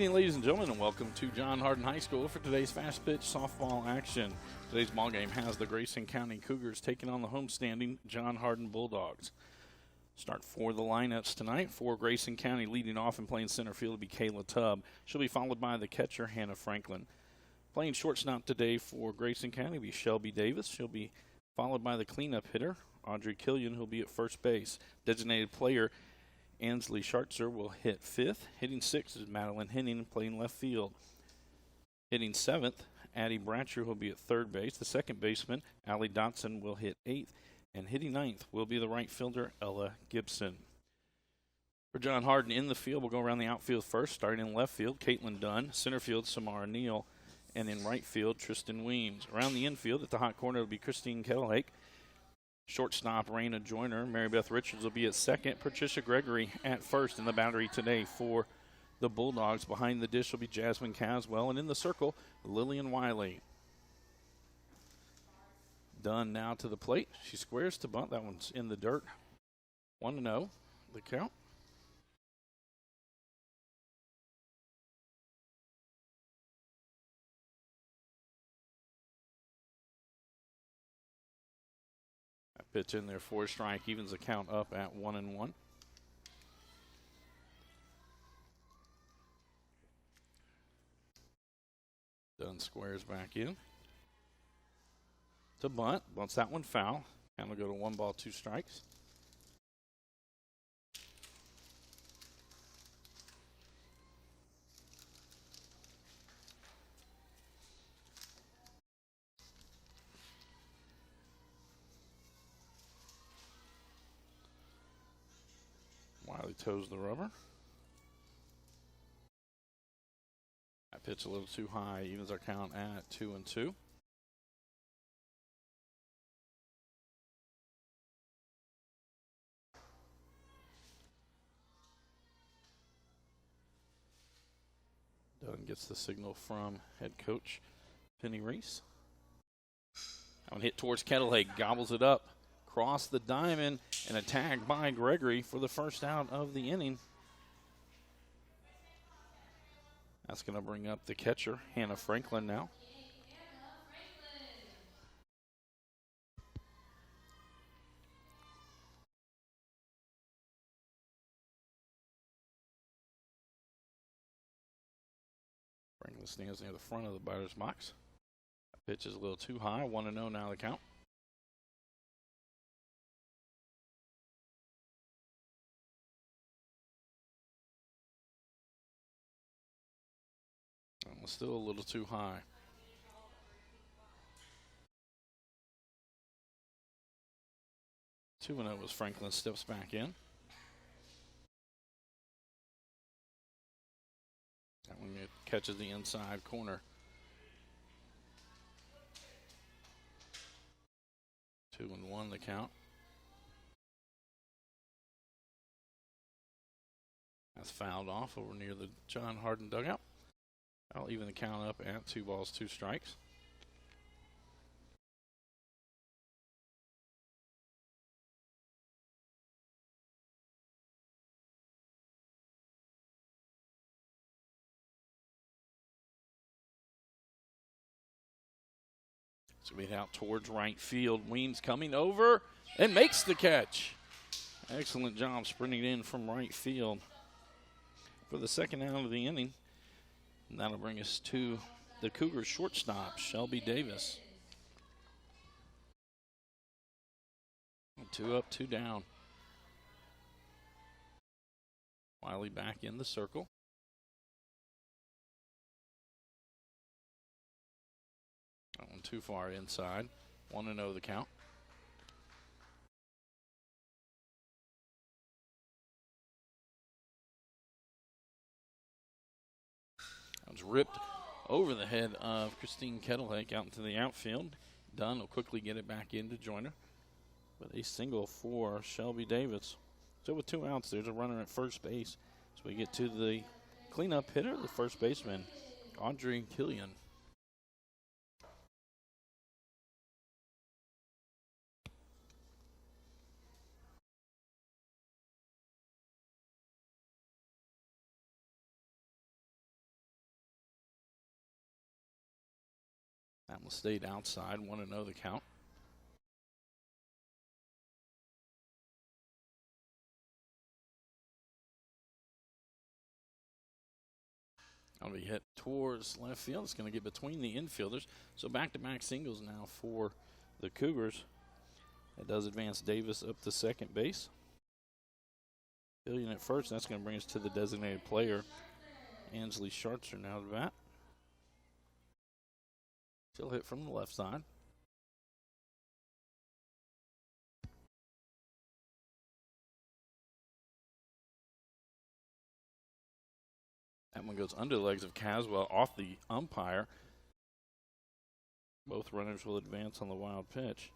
evening, ladies and gentlemen, and welcome to John Hardin High School for today's fast pitch softball action. Today's ball game has the Grayson County Cougars taking on the homestanding John Hardin Bulldogs. Start for the lineups tonight. For Grayson County, leading off and playing center field will be Kayla Tubb. She'll be followed by the catcher, Hannah Franklin. Playing shortstop today for Grayson County will be Shelby Davis. She'll be followed by the cleanup hitter, Audrey Killian, who'll be at first base. Designated player Ansley Schartzer will hit fifth. Hitting sixth is Madeline Henning, playing left field. Hitting seventh, Addie Bratcher will be at third base. The second baseman, Allie Dotson, will hit eighth. And hitting ninth will be the right fielder, Ella Gibson. For John Hardin in the field, we'll go around the outfield first. Starting in left field, Caitlin Dunn. Center field, Samara Neal. And in right field, Tristan Williams. Around the infield, at the hot corner, will be Christine Kettlehake. Shortstop, Rayna Joyner. Mary Beth Richards will be at second. Patricia Gregory at first in the battery today for the Bulldogs. Behind the dish will be Jasmine Caswell. And in the circle, Lillian Wiley. Dunn now to the plate. She squares to bunt. That one's in the dirt. 1-0, the count. Pitch in there for a strike, evens the count up at 1-1. Dunn squares back in to bunt. Bunts that one foul. And we'll go to 1 ball, 2 strikes. Wiley toes the rubber. That pitch a little too high, evens our count at 2-2. Dunn gets the signal from head coach Penny Reese. That one hit towards Kettlehake, gobbles it up. Cross the diamond, and a tag by Gregory for the first out of the inning. That's going to bring up the catcher, Hannah Franklin, now. Franklin stands near the front of the batter's box. That pitch is a little too high. 1-0 now the count. Still a little too high. 2-0 as Franklin steps back in. That one catches the inside corner. 2-1 the count. That's fouled off over near the John Hardin dugout. I'll even the count up at 2 balls, 2 strikes. So we head out towards right field. Weems coming over and makes the catch. Excellent job sprinting in from right field for the second out of the inning. And that'll bring us to the Cougars shortstop, Shelby Davis. 2 up, 2 down. Wiley back in the circle. That one too far inside. 1-0 the count. Was ripped over the head of Christine Kettlehake out into the outfield. Dunn will quickly get it back into Joyner. But a single for Shelby Davis. So with 2 outs, there's a runner at first base. So we get to the cleanup hitter, the first baseman, Audrey Killian. Campbell stayed outside, 1-0 the count. That'll be hit towards left field. It's going to get between the infielders. So back-to-back singles now for the Cougars. That does advance Davis up to second base. Killian at first. That's going to bring us to the designated player. Ansley Schartzer now to bat. She'll hit from the left side. That one goes under the legs of Caswell off the umpire. Both runners will advance on the wild pitch.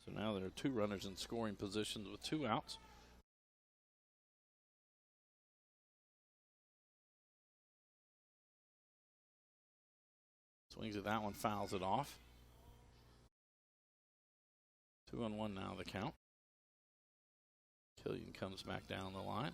So now there are 2 runners in scoring positions with 2 outs. Swings at that one, fouls it off. 2-1 now the count. Killian comes back down the line.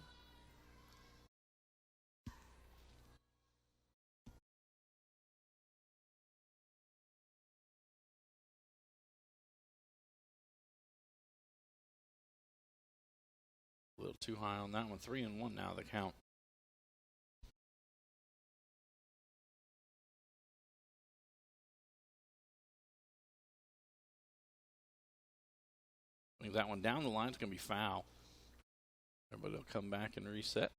A little too high on that one. 3-1 now the count. That one down the line is going to be foul. Everybody will come back and reset.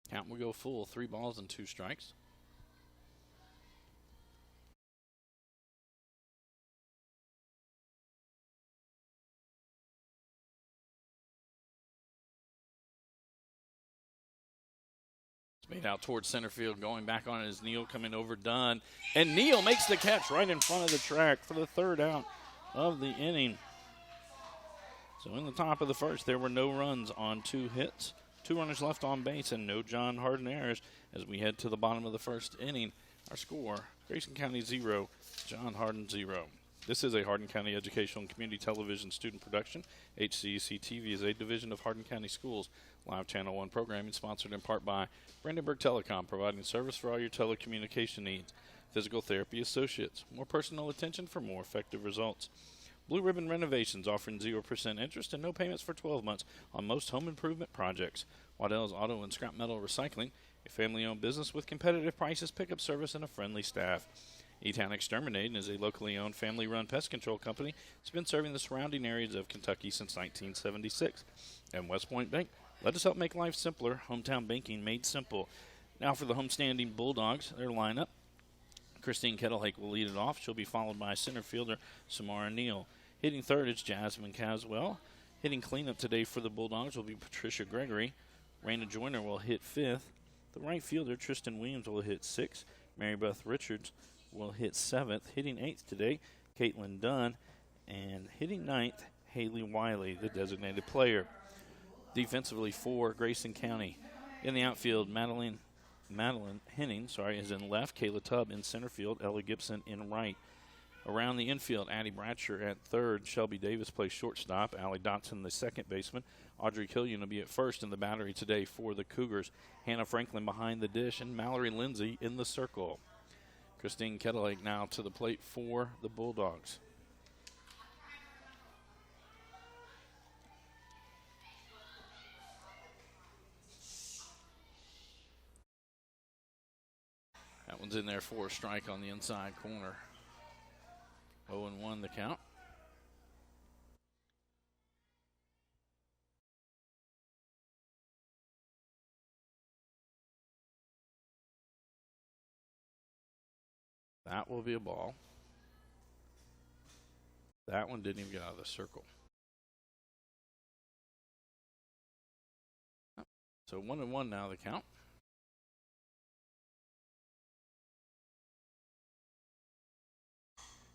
Count will go full. 3 balls and 2 strikes. Made out towards center field, going back on it is Neal coming over Dunn. And Neal makes the catch right in front of the track for the 3rd out of the inning. So in the top of the first, there were no runs on 2 hits, 2 runners left on base, and no John Hardin errors as we head to the bottom of the first inning. Our score, Grayson County 0, John Hardin 0. This is a Hardin County Educational and Community Television student production. HCEC-TV is a division of Hardin County Schools. Live Channel 1 programming sponsored in part by Brandenburg Telecom, providing service for all your telecommunication needs. Physical Therapy Associates, more personal attention for more effective results. Blue Ribbon Renovations, offering 0% interest and no payments for 12 months on most home improvement projects. Waddell's Auto and Scrap Metal Recycling, a family-owned business with competitive prices, pickup service, and a friendly staff. E-Town Exterminating is a locally owned, family-run pest control company that's been serving the surrounding areas of Kentucky since 1976. And West Point Bank, let us help make life simpler. Hometown banking made simple. Now for the homestanding Bulldogs, their lineup. Christine Kettlehake will lead it off. She'll be followed by center fielder Samara Neal. Hitting third is Jasmine Caswell. Hitting cleanup today for the Bulldogs will be Patricia Gregory. Rayna Joyner will hit 5th. The right fielder, Tristan Williams, will hit 6th. Mary Beth Richards will hit 7th. Hitting 8th today, Caitlin Dunn. And hitting 9th, Haley Wiley, the designated player. Defensively for Grayson County. In the outfield, Madeline Henning, is in left. Kayla Tubb in center field. Ella Gibson in right. Around the infield, Addie Bratcher at third. Shelby Davis plays shortstop. Allie Dotson, the second baseman. Audrey Killian will be at first in the battery today for the Cougars. Hannah Franklin behind the dish, and Mallory Lindsay in the circle. Christine Kettlehake now to the plate for the Bulldogs. That one's in there for a strike on the inside corner. 0-1 the count. That will be a ball. That one didn't even get out of the circle. So 1-1 now the count.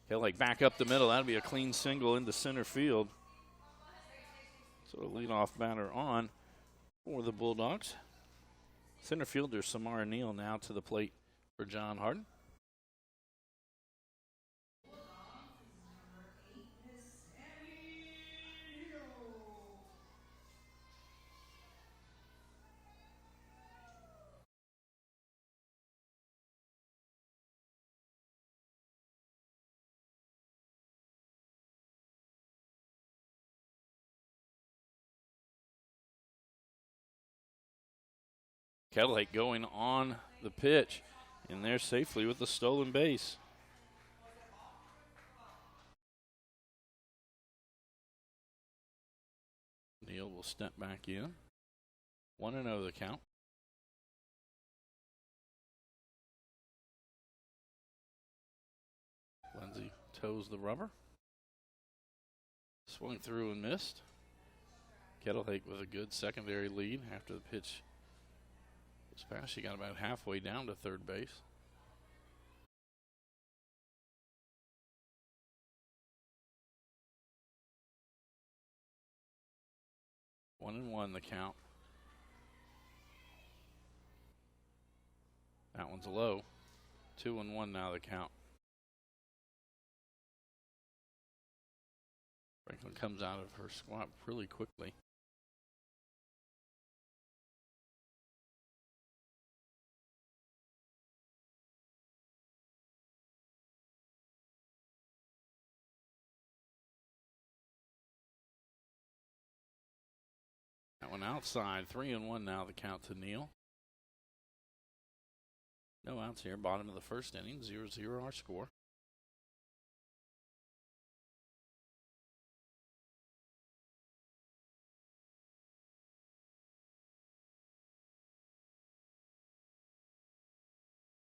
Kelly back up the middle. That'll be a clean single into center field. So a leadoff batter on for the Bulldogs. Center fielder Samara Neal now to the plate for John Hardin. Kettle Lake going on the pitch, in there safely with the stolen base. Neal will step back in. 1-0 the count. Lindsay toes the rubber. Swung through and missed. Kettle Lake with a good secondary lead after the pitch was passed. She got about halfway down to third base. One and one the count. That one's low. 2-1 now the count. Franklin comes out of her squat really quickly. That one outside. 3-1 now the count to Neal. No outs here. Bottom of the first inning. 0-0 our score.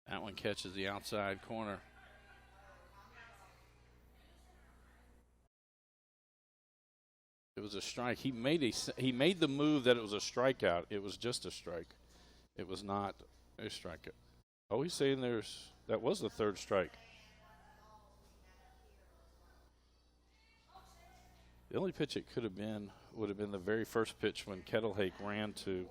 That one catches the outside corner. It was a strike. He made the move that it was a strikeout. It was just a strike. It was not a strikeout. Oh, he's saying that was the third strike. The only pitch it would have been the very first pitch when Kettle Lake ran to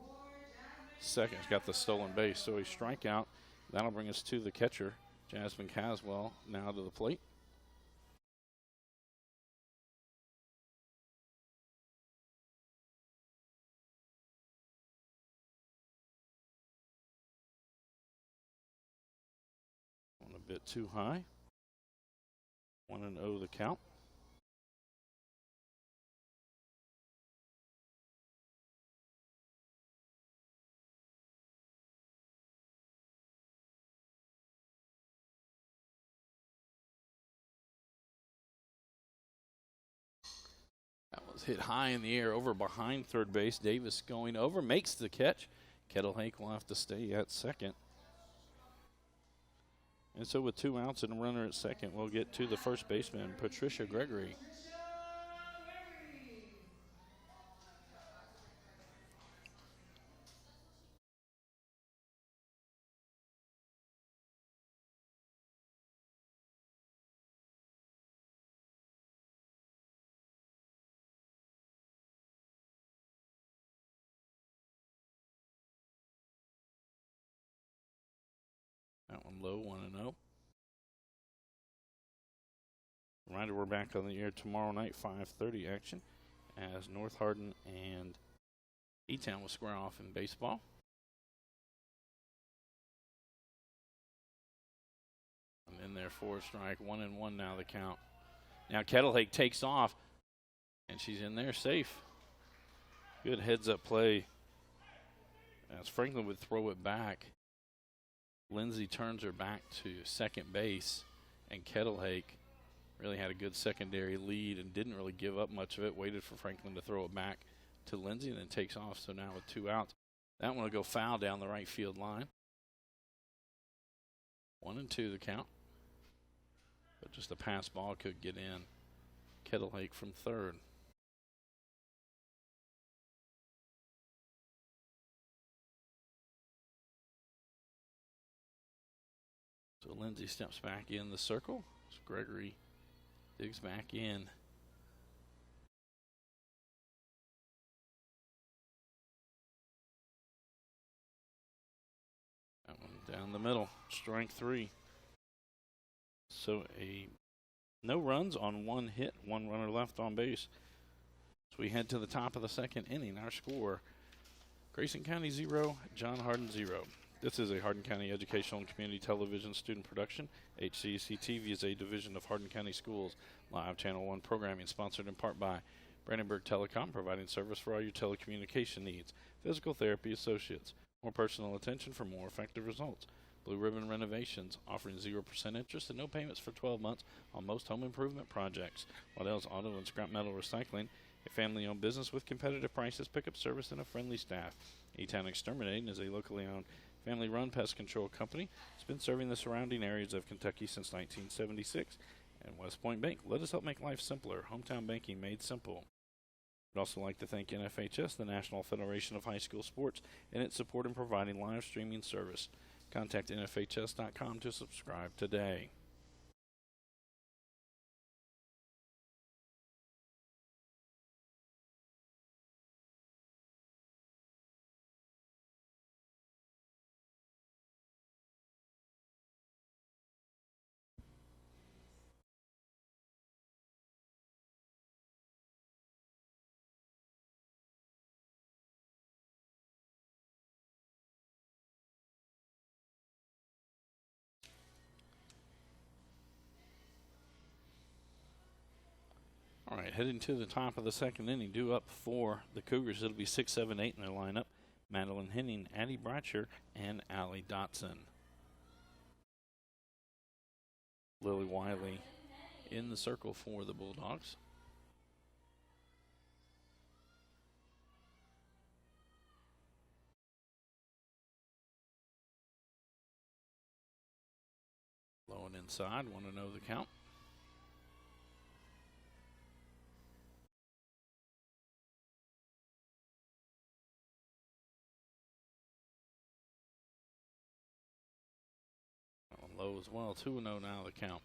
second. He's got the stolen base, so a strikeout. That'll bring us to the catcher, Jasmine Caswell, now to the plate. A bit too high. 1-0 the count. That was hit high in the air over behind third base. Davis going over, makes the catch. Kettle Lake will have to stay at second. And so with 2 outs and a runner at second, we'll get to the first baseman, Patricia Gregory. That one low, 1-0. Reminder, we're back on the air tomorrow night, 5:30 action, as North Hardin and E-Town will square off in baseball. And in there for a strike, 1-1 now the count. Now Kettle Lake takes off, and she's in there safe. Good heads-up play as Franklin would throw it back. Lindsay turns her back to second base, and Kettle Lake really had a good secondary lead and didn't really give up much of it. Waited for Franklin to throw it back to Lindsay and then takes off. So now with 2 outs, that one will go foul down the right field line. 1-2 the count. But just a pass ball could get in. Kettle Lake from third. So Lindsay steps back in the circle. So Gregory digs back in. That one down the middle. Strike 3. So no runs on 1 hit, 1 runner left on base. So we head to the top of the second inning. Our score, Grayson County 0, John Hardin 0. This is a Hardin County Educational and Community Television student production. HCEC-TV is a division of Hardin County Schools. Live Channel 1 programming sponsored in part by Brandenburg Telecom, providing service for all your telecommunication needs. Physical Therapy Associates. More personal attention for more effective results. Blue Ribbon Renovations, offering 0% interest and no payments for 12 months on most home improvement projects. Waddell's Auto and Scrap Metal Recycling, a family-owned business with competitive prices, pickup service, and a friendly staff. E-Town Exterminating is a locally owned, family-run pest control company. It's been serving the surrounding areas of Kentucky since 1976. And West Point Bank, let us help make life simpler. Hometown banking made simple. I'd also like to thank NFHS, the National Federation of High School Sports, and its support in providing live streaming service. Contact NFHS.com to subscribe today. All right, heading to the top of the second inning, due up for the Cougars. It'll be 6, 7, 8 in their lineup. Madeline Henning, Addie Bratcher, and Allie Dotson. Lily Wiley in the circle for the Bulldogs. Low and inside, want to know the count. Low as well, 2-0 now the count.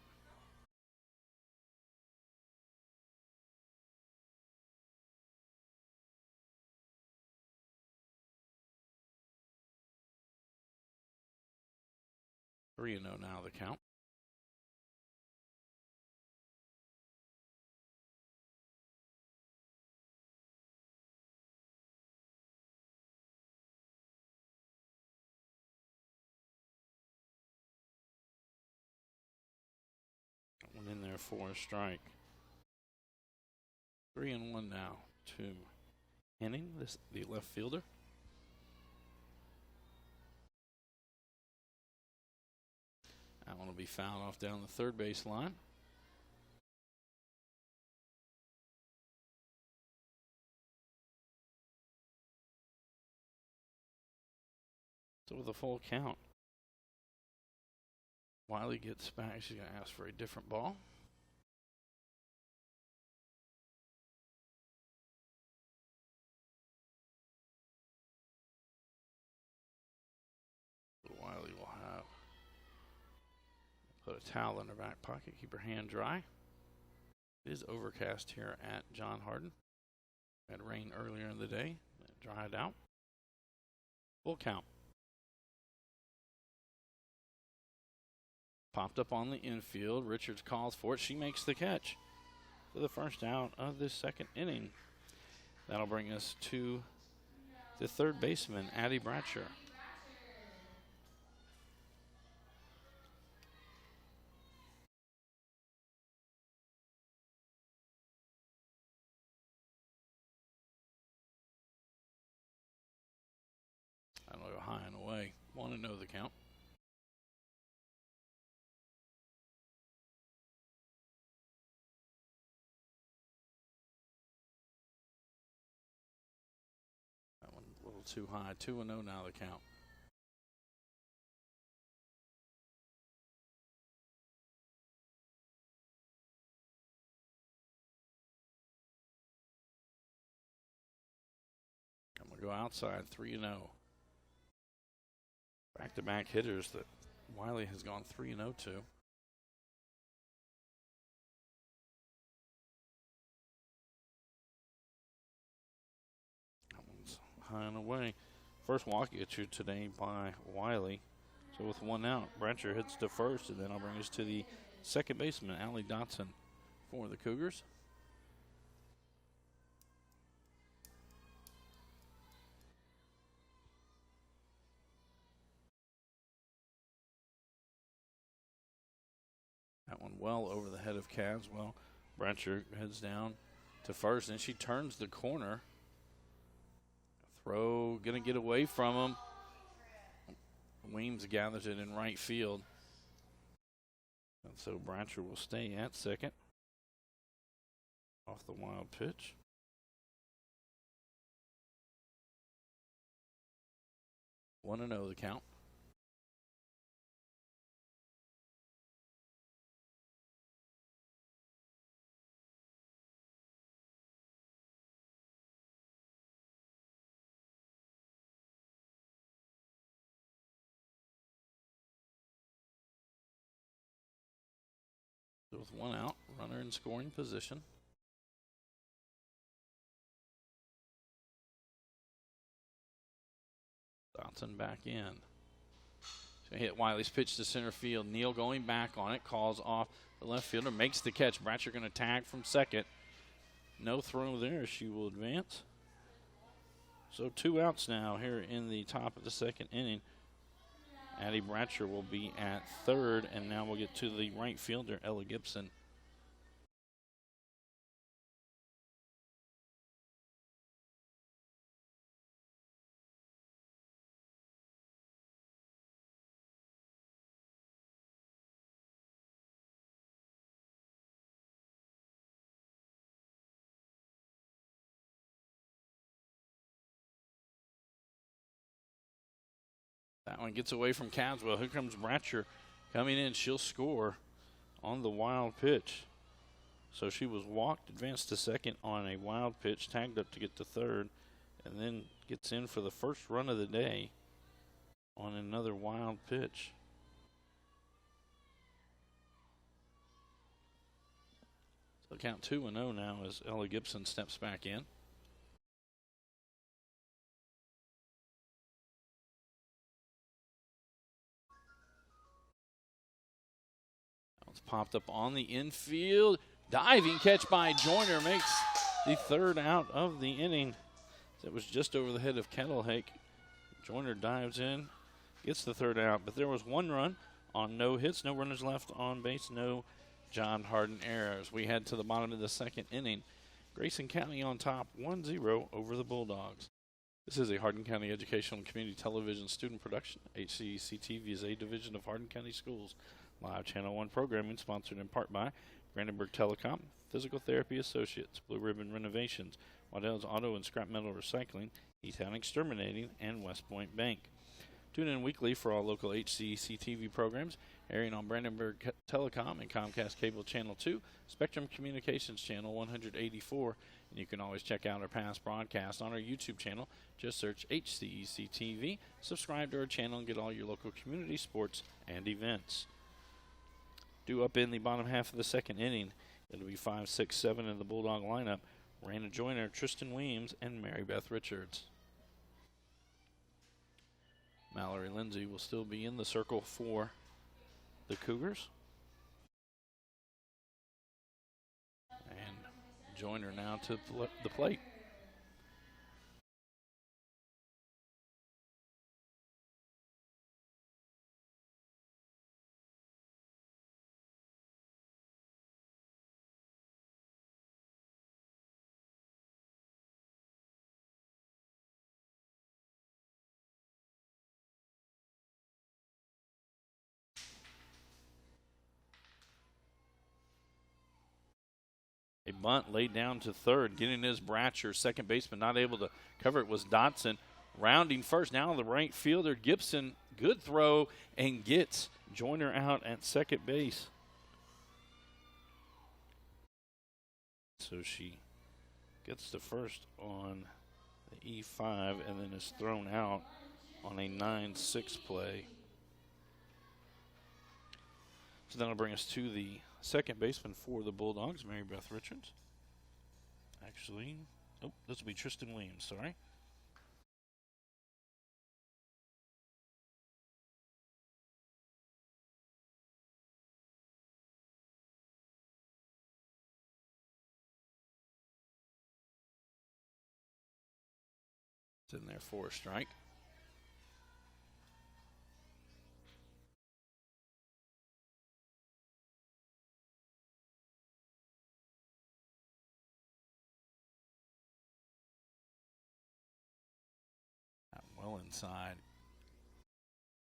Three and 0 now the count. One in there for a strike. 3-1 now to Henning, the left fielder. That one will be fouled off down the third base line. So with a full count, Wiley gets back. She's going to ask for a different ball. Wiley will have put a towel in her back pocket, keep her hand dry. It is overcast here at John Hardin. Had rain earlier in the day. It dried out. Full count. Popped up on the infield. Richards calls for it. She makes the catch for the first out of this second inning. That'll bring us to the third baseman, Addie Bratcher. I don't know, high and away. Want to know the count. That one a little too high. 2-0 now the count. I'm going to go outside. 3-0. Back-to-back hitters that Wiley has gone 3-0 to. That one's high and away. First walk issued today by Wiley. So with one out, Bratcher hits to first, and then I'll bring us to the second baseman, Allie Dotson, for the Cougars. That one well over the head of Caswell. Bratcher heads down to first, and she turns the corner. Throw, going to get away from him. Weems gathers it in right field. And so Bratcher will stay at second. Off the wild pitch. One and 0 the count. So with one out, runner in scoring position. Dotson back in. So hit Wiley's pitch to center field. Neal going back on it, calls off the left fielder, makes the catch. Bratcher going to tag from second. No throw there. She will advance. So 2 outs now here in the top of the second inning. Addie Bratcher will be at third, and now we'll get to the right fielder, Ella Gibson. That one gets away from Caswell. Here comes Bratcher coming in. She'll score on the wild pitch. So she was walked, advanced to second on a wild pitch, tagged up to get to third, and then gets in for the first run of the day on another wild pitch. So count 2-0 now as Ella Gibson steps back in. It's popped up on the infield. Diving catch by Joyner makes the third out of the inning. It was just over the head of Kettlehake. Joyner dives in, gets the third out, but there was one run on no hits, no runners left on base, no John Hardin errors. We head to the bottom of the second inning. Grayson County on top 1-0 over the Bulldogs. This is a Hardin County Educational and Community Television student production. HCEC-TV is a division of Hardin County Schools. Live Channel 1 programming sponsored in part by Brandenburg Telecom, Physical Therapy Associates, Blue Ribbon Renovations, Waddell's Auto and Scrap Metal Recycling, E-Town Exterminating, and West Point Bank. Tune in weekly for all local HCEC-TV programs, airing on Brandenburg Telecom and Comcast Cable Channel 2, Spectrum Communications Channel 184, and you can always check out our past broadcasts on our YouTube channel. Just search HCEC-TV, subscribe to our channel, and get all your local community sports and events. Due up in the bottom half of the second inning, it'll be 5, 6, 7 in the Bulldog lineup. Rayna Joyner, Tristan Williams, and Mary Beth Richards. Mallory Lindsay will still be in the circle for the Cougars. And Joyner now to the plate. A bunt laid down to third. Getting his Bratcher, second baseman, not able to cover it was Dotson. Rounding first. Now the right fielder, Gibson. Good throw and gets Joyner out at second base. So she gets the first on the E5 and then is thrown out on a 9-6 play. So that'll bring us to the second baseman for the Bulldogs, Mary Beth Richards. Actually, this will be Tristan Williams, sorry. It's in there for a strike. Well inside.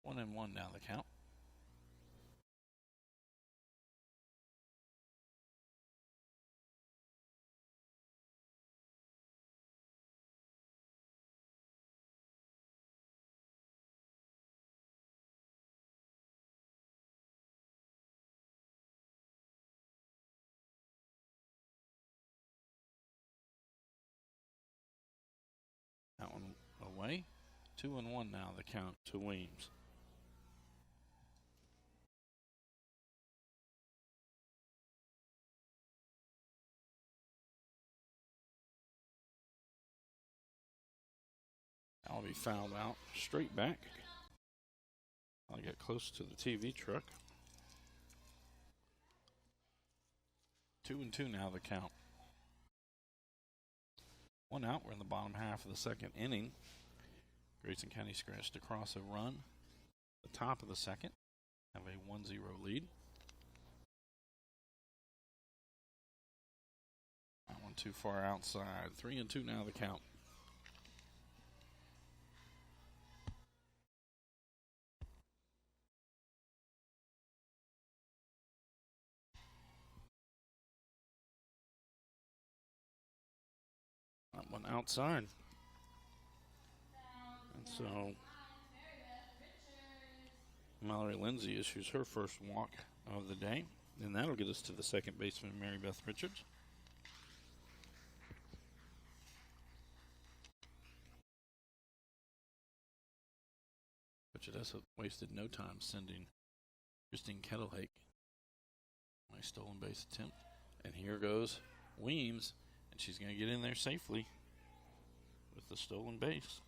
1-1 now the count. That one away. 2-1 now the count to Williams. I'll be fouled out. Straight back. I'll get close to the TV truck. 2-2 now the count. 1 out. We're in the bottom half of the second inning. Grayson County scratched across a run. The top of the second. Have a 1-0 lead. That one too far outside. 3-2 now the count. That one outside. And so Mallory Lindsay issues her first walk of the day. And that'll get us to the second baseman, Mary Beth Richards. Richards wasted no time sending Christine Kettlehake. Nice stolen base attempt. And here goes Weems. And she's going to get in there safely with the stolen base.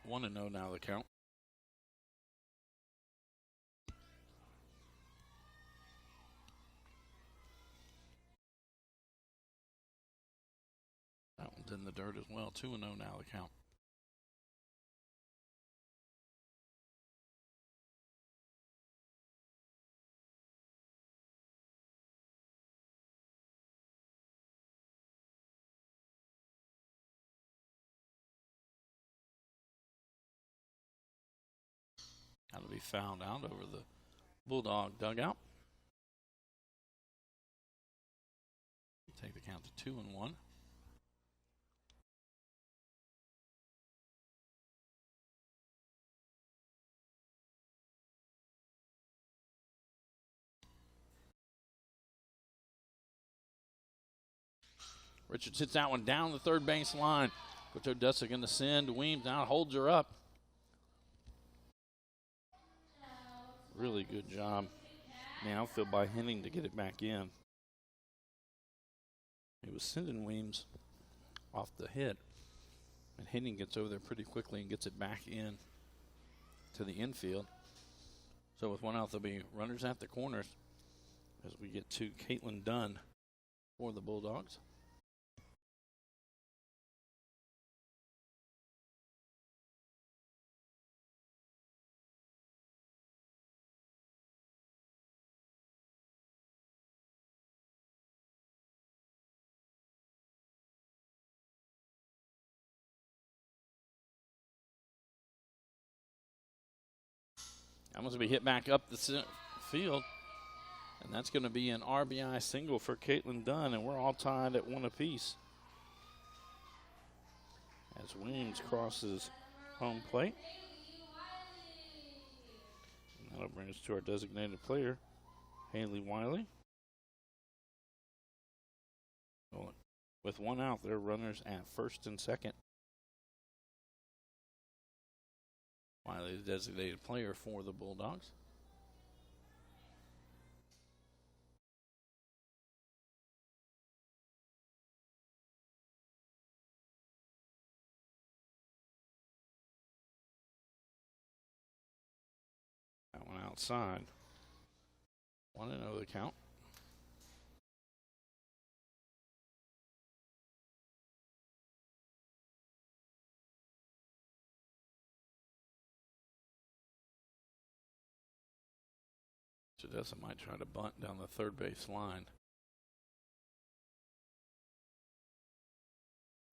One and 0 now the count. That one's in the dirt as well. 2-0 now the count. That'll be fouled out over the Bulldog dugout. Take the count to 2-1. Richards hits that one down the third base line. Coach Odessa going to send Weems out, holds her up. Really good job. Now outfield by Henning to get it back in. He was sending Weems off the hit. And Henning gets over there pretty quickly and gets it back in to the infield. So with 1 out, there'll be runners at the corners as we get to Caitlin Dunn for the Bulldogs. That one's going to be hit back up the field. And that's going to be an RBI single for Caitlin Dunn. And we're all tied at 1 apiece. As Williams crosses home plate. And that'll bring us to our designated player, Haley Wiley. Well, with 1 out, there are runners at first and second. Wiley, the designated player for the Bulldogs. That one outside. 1-0 the count. Odessa might try to bunt down the third base line.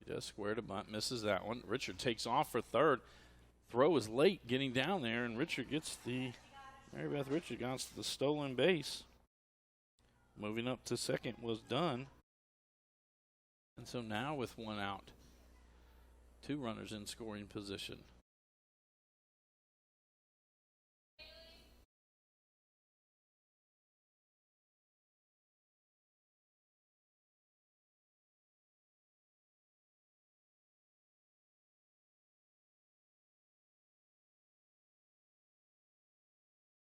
does square to bunt, misses that one. Richard takes off for third. Throw is late getting down there, and Richard gets Mary Beth Richard got the stolen base. Moving up to second was done. And so now with one out, 2 runners in scoring position.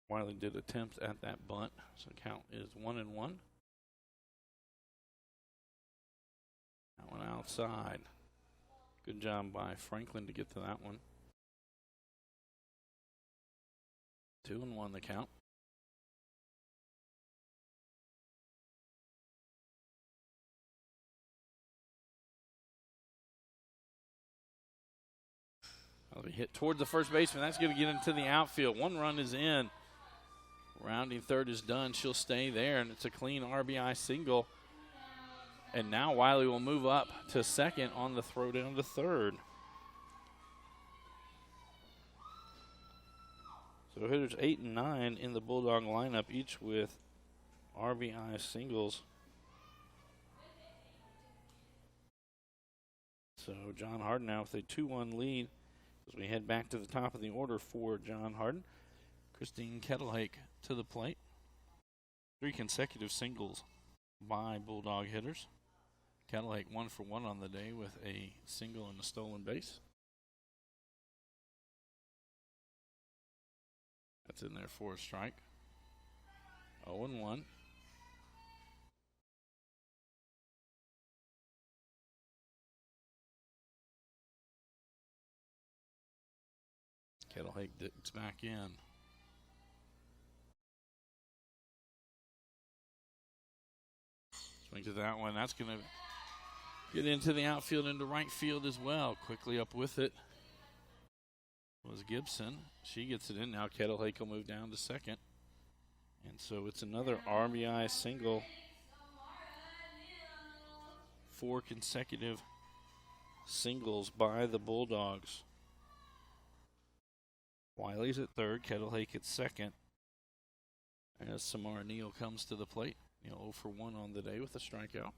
Wiley did attempt at that bunt, so count is 1-1. That one outside. Good job by Franklin to get to that one. 2-1 the count. That'll be hit toward the first baseman. That's going to get into the outfield. 1 run is in. Rounding third is done. She'll stay there, and it's a clean RBI single. And now Wiley will move up to second on the throw down to third. So hitters 8 and 9 in the Bulldog lineup, each with RBI singles. So John Hardin now with a 2-1 lead as we head back to the top of the order for John Hardin. Christine Kettlehake to the plate. 3 consecutive singles by Bulldog hitters. Kettlehake 1 for 1 on the day with a single and a stolen base. That's in there for a strike. 0-1. Kettlehake digs back in. Swing to that one. That's going to get into the outfield, into right field as well. Quickly up with it was Gibson. She gets it in. Now Kettlehake will move down to second. And so it's another RBI single. 4 consecutive singles by the Bulldogs. Wiley's at third, Kettlehake at second. As Samara Neal comes to the plate. Neal 0 for 1 on the day with a strikeout.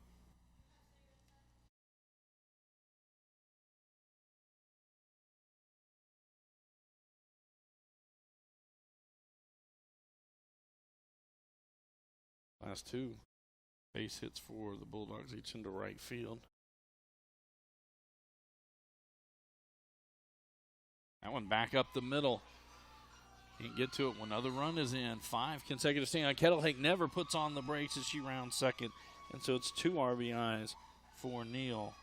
Last 2 base hits for the Bulldogs, each into right field. That one back up the middle. Can't get to it when another run is in. 5 consecutive stands. Kettlehake never puts on the brakes as she rounds second. And so it's 2 RBIs for Neal.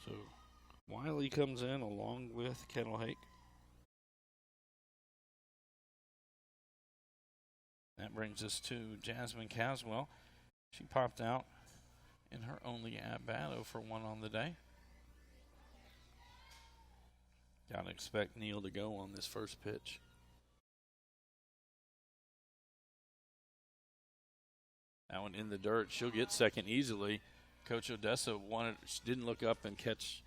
So Wiley comes in along with Kettlehake. That brings us to Jasmine Caswell. She popped out in her only at-bat, 0 for 1 on the day. Got to expect Neal to go on this first pitch. That one in the dirt. She'll get second easily. Coach Odessa didn't look up and catch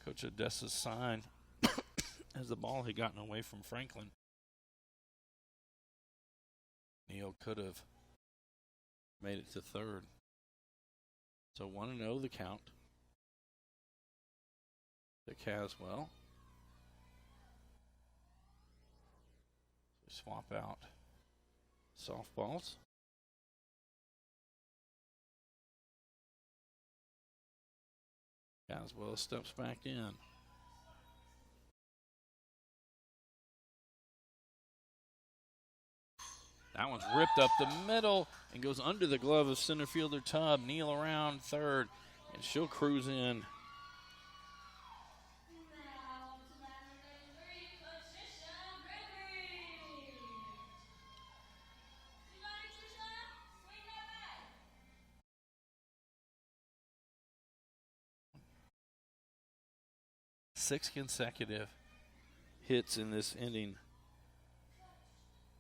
Coach Odessa's sign as the ball had gotten away from Franklin. Neal could have made it to third. So 1-0 the count to Caswell. So swap out softballs. Caswell steps back in. That one's ripped up the middle and goes under the glove of center fielder Tubb. Neal around third, and she'll cruise in. Six consecutive hits in this inning.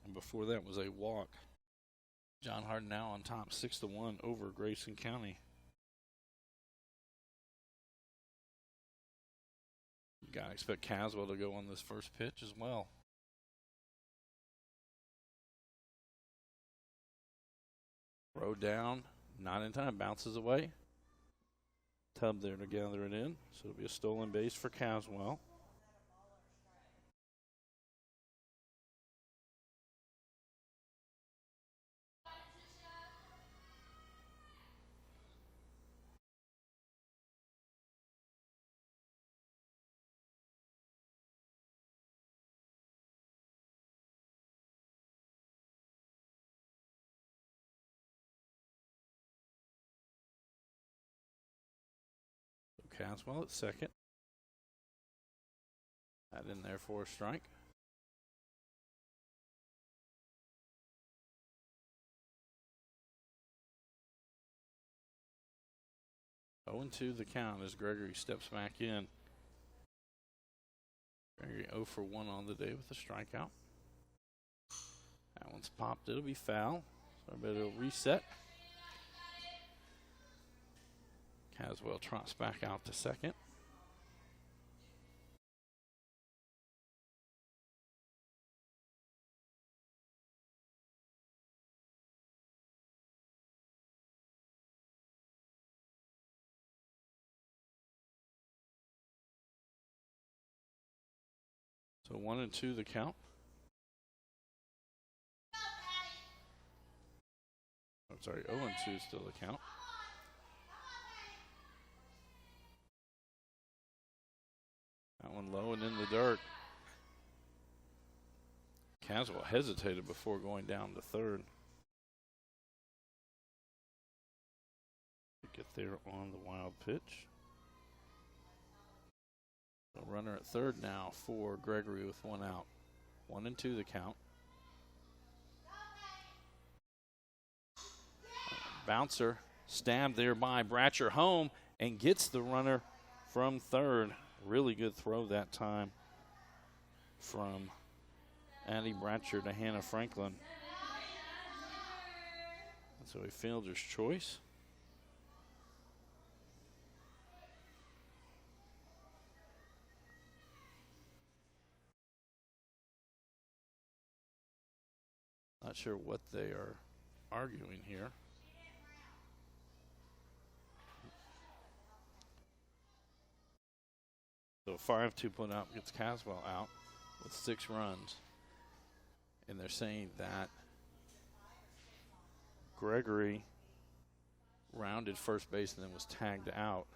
And before that was a walk. John Hardin now on top 6-1 over Grayson County. You got to expect Caswell to go on this first pitch as well. Throw down, not in time, bounces away. Tub there to gather it in, so it'll be a stolen base for Caswell. Caswell at second. That in there for a strike. Oh, 0-2 the count as Gregory steps back in. Gregory 0 for 1 on the day with a strikeout. That one's popped. It'll be foul. So I bet it'll reset. Caswell trots back out to second. So 1-2 the count. I'm sorry, 0-2 still the count. That one low and in the dirt. Caswell hesitated before going down to third. Get there on the wild pitch. The runner at third now for Gregory with 1 out. 1-2 the count. Bouncer stabbed there by Bratcher home and gets the runner from third. Really good throw that time from Addie Bratcher to Hannah Franklin. So a fielder's choice. Not sure what they are arguing here. So 5-2 put out gets Caswell out with 6 runs. And they're saying that Gregory rounded first base and then was tagged out.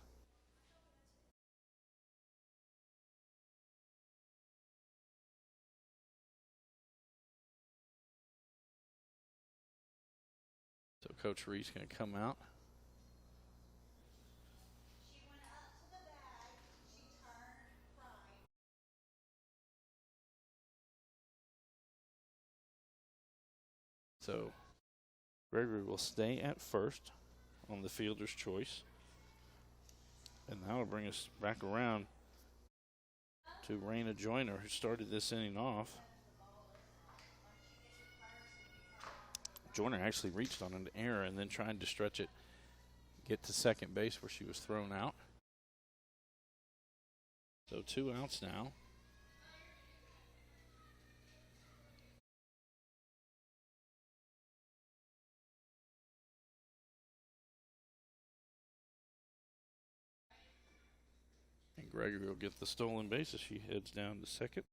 So Coach Reed's going to come out. So Gregory will stay at first on the fielder's choice. And that'll bring us back around to Rayna Joyner, who started this inning off. Joyner actually reached on an error and then tried to stretch it, get to second base where she was thrown out. So 2 outs now. And Gregory will get the stolen base as she heads down to second.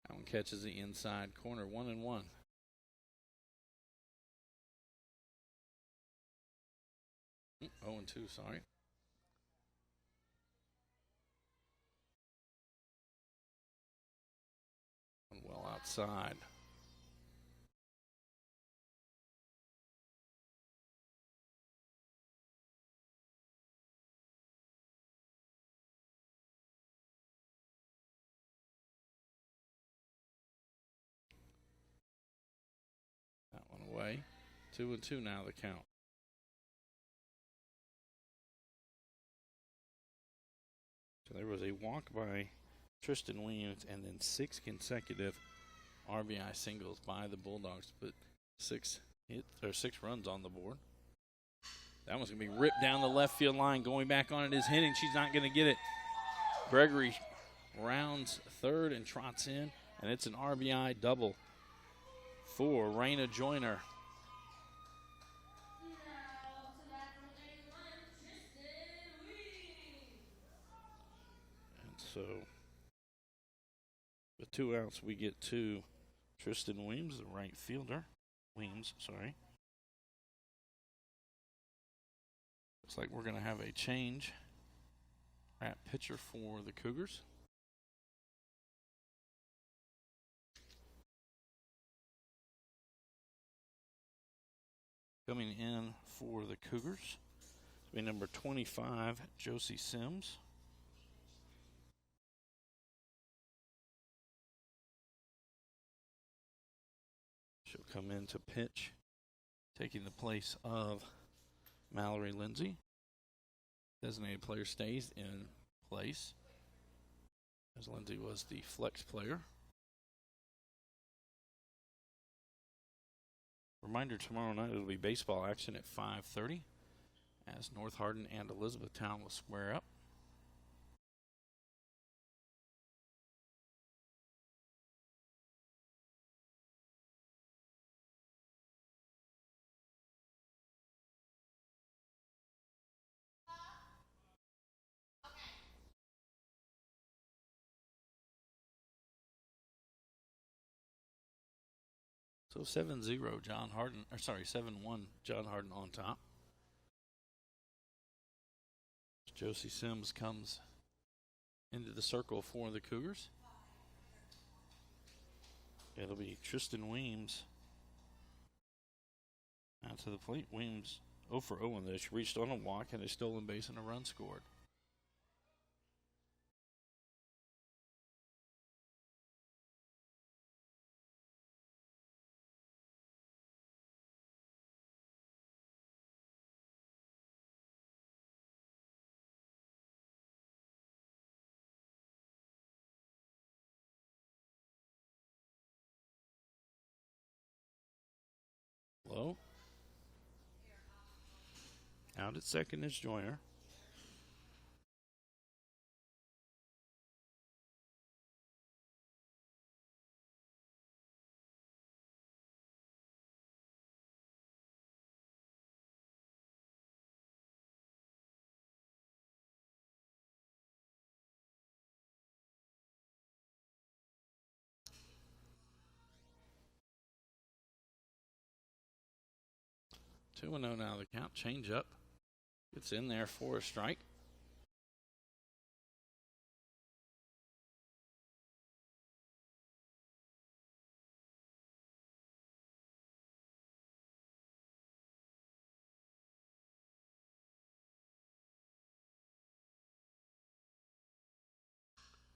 That one catches the inside corner, 1-1. Oh, 0-2, sorry. Well outside. That one away. 2-2 now the count. So there was a walk by Tristan Williams and then 6 consecutive RBI singles by the Bulldogs to put 6 runs on the board. That one's going to be ripped down the left field line. Going back on it is hitting. She's not going to get it. Gregory rounds third and trots in, and it's an RBI double for Rayna Joyner. And so with 2 outs, we get to Tristan Williams, the right fielder. Looks like we're going to have a change at pitcher for the Cougars. Coming in for the Cougars will be number 25, Josie Sims. She'll come in to pitch, taking the place of Mallory Lindsay. Designated player stays in place, as Lindsay was the flex player. Reminder, tomorrow night it'll be baseball action at 5:30 as North Hardin and Elizabethtown will square up. So 7-0 John Hardin, 7-1 John Hardin on top. Josie Sims comes into the circle for the Cougars. It'll be Tristan Williams out to the plate. Williams 0 for 0 in this. Reached on a walk and a stolen base and a run scored. Low. Out at second is Joyner. Two 2-0 now the count. Change up. It's in there for a strike.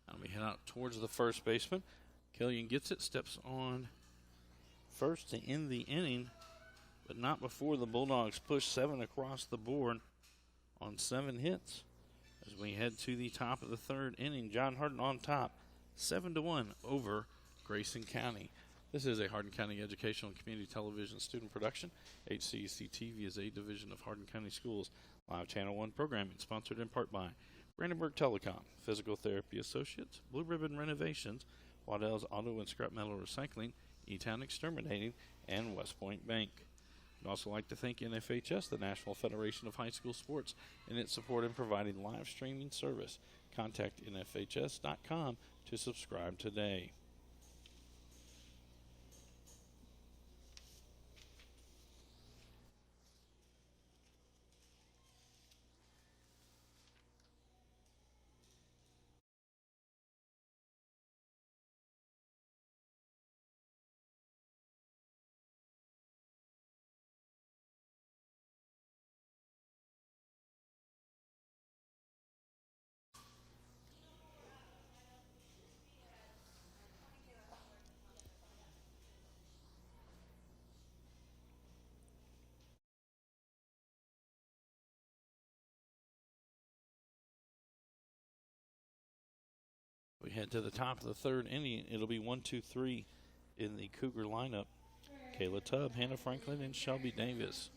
And we head out towards the first baseman. Killian gets it, steps on first to end the inning, but not before the Bulldogs push 7 across the board on 7 hits. As we head to the top of the third inning, John Hardin on top, 7-1 over Grayson County. This is a Hardin County Educational and Community Television student production. HCEC-TV is a division of Hardin County Schools. Live Channel 1 programming sponsored in part by Brandenburg Telecom, Physical Therapy Associates, Blue Ribbon Renovations, Waddell's Auto and Scrap Metal Recycling, E-Town Exterminating, and West Point Bank. I'd also like to thank NFHS, the National Federation of High School Sports, in its support in providing live streaming service. Contact nfhs.com to subscribe today. We head to the top of the third inning. It'll be 1-2-3 in the Cougar lineup. Kayla Tubb, Hannah Franklin, and Shelby Davis.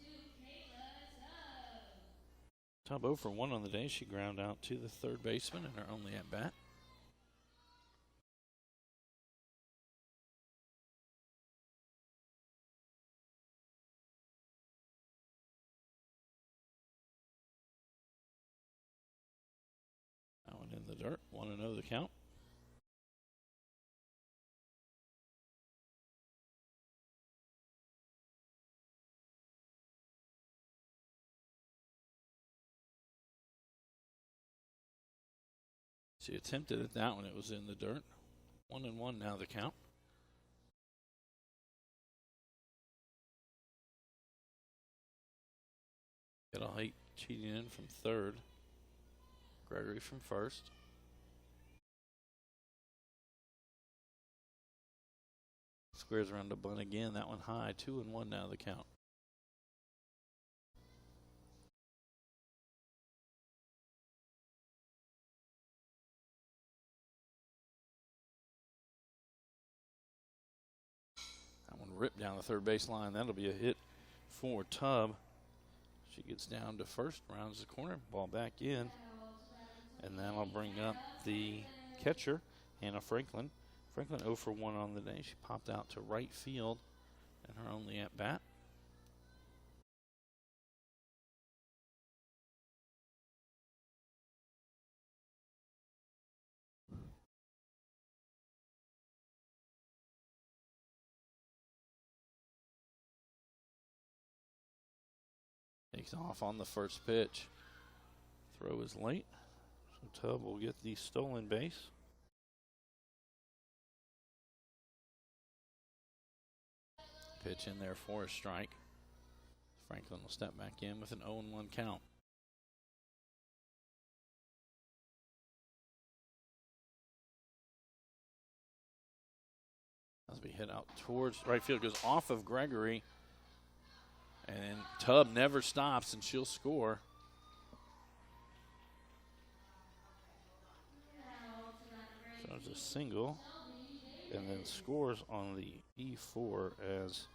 Tubb 0 for 1 on the day. She ground out to the third baseman in her only at bat. That one in the dirt. 1-0 the count. She attempted at that one. It was in the dirt. 1-1 now the count. It'll hate cheating in from third. Gregory from first. Squares around the bunt again. That one high. 2-1 now the count. Ripped down the third base line. That'll be a hit for Tubb. She gets down to first, rounds the corner, ball back in. And that'll bring up the catcher, Hannah Franklin. Franklin 0 for 1 on the day. She popped out to right field in her only at bat. Takes off on the first pitch. Throw is late, so Tubb will get the stolen base. Pitch in there for a strike. Franklin will step back in with an 0-1 count. As we head out towards right field, goes off of Gregory. And Tubb never stops, and she'll score. So it's a single, and then scores on the E4 as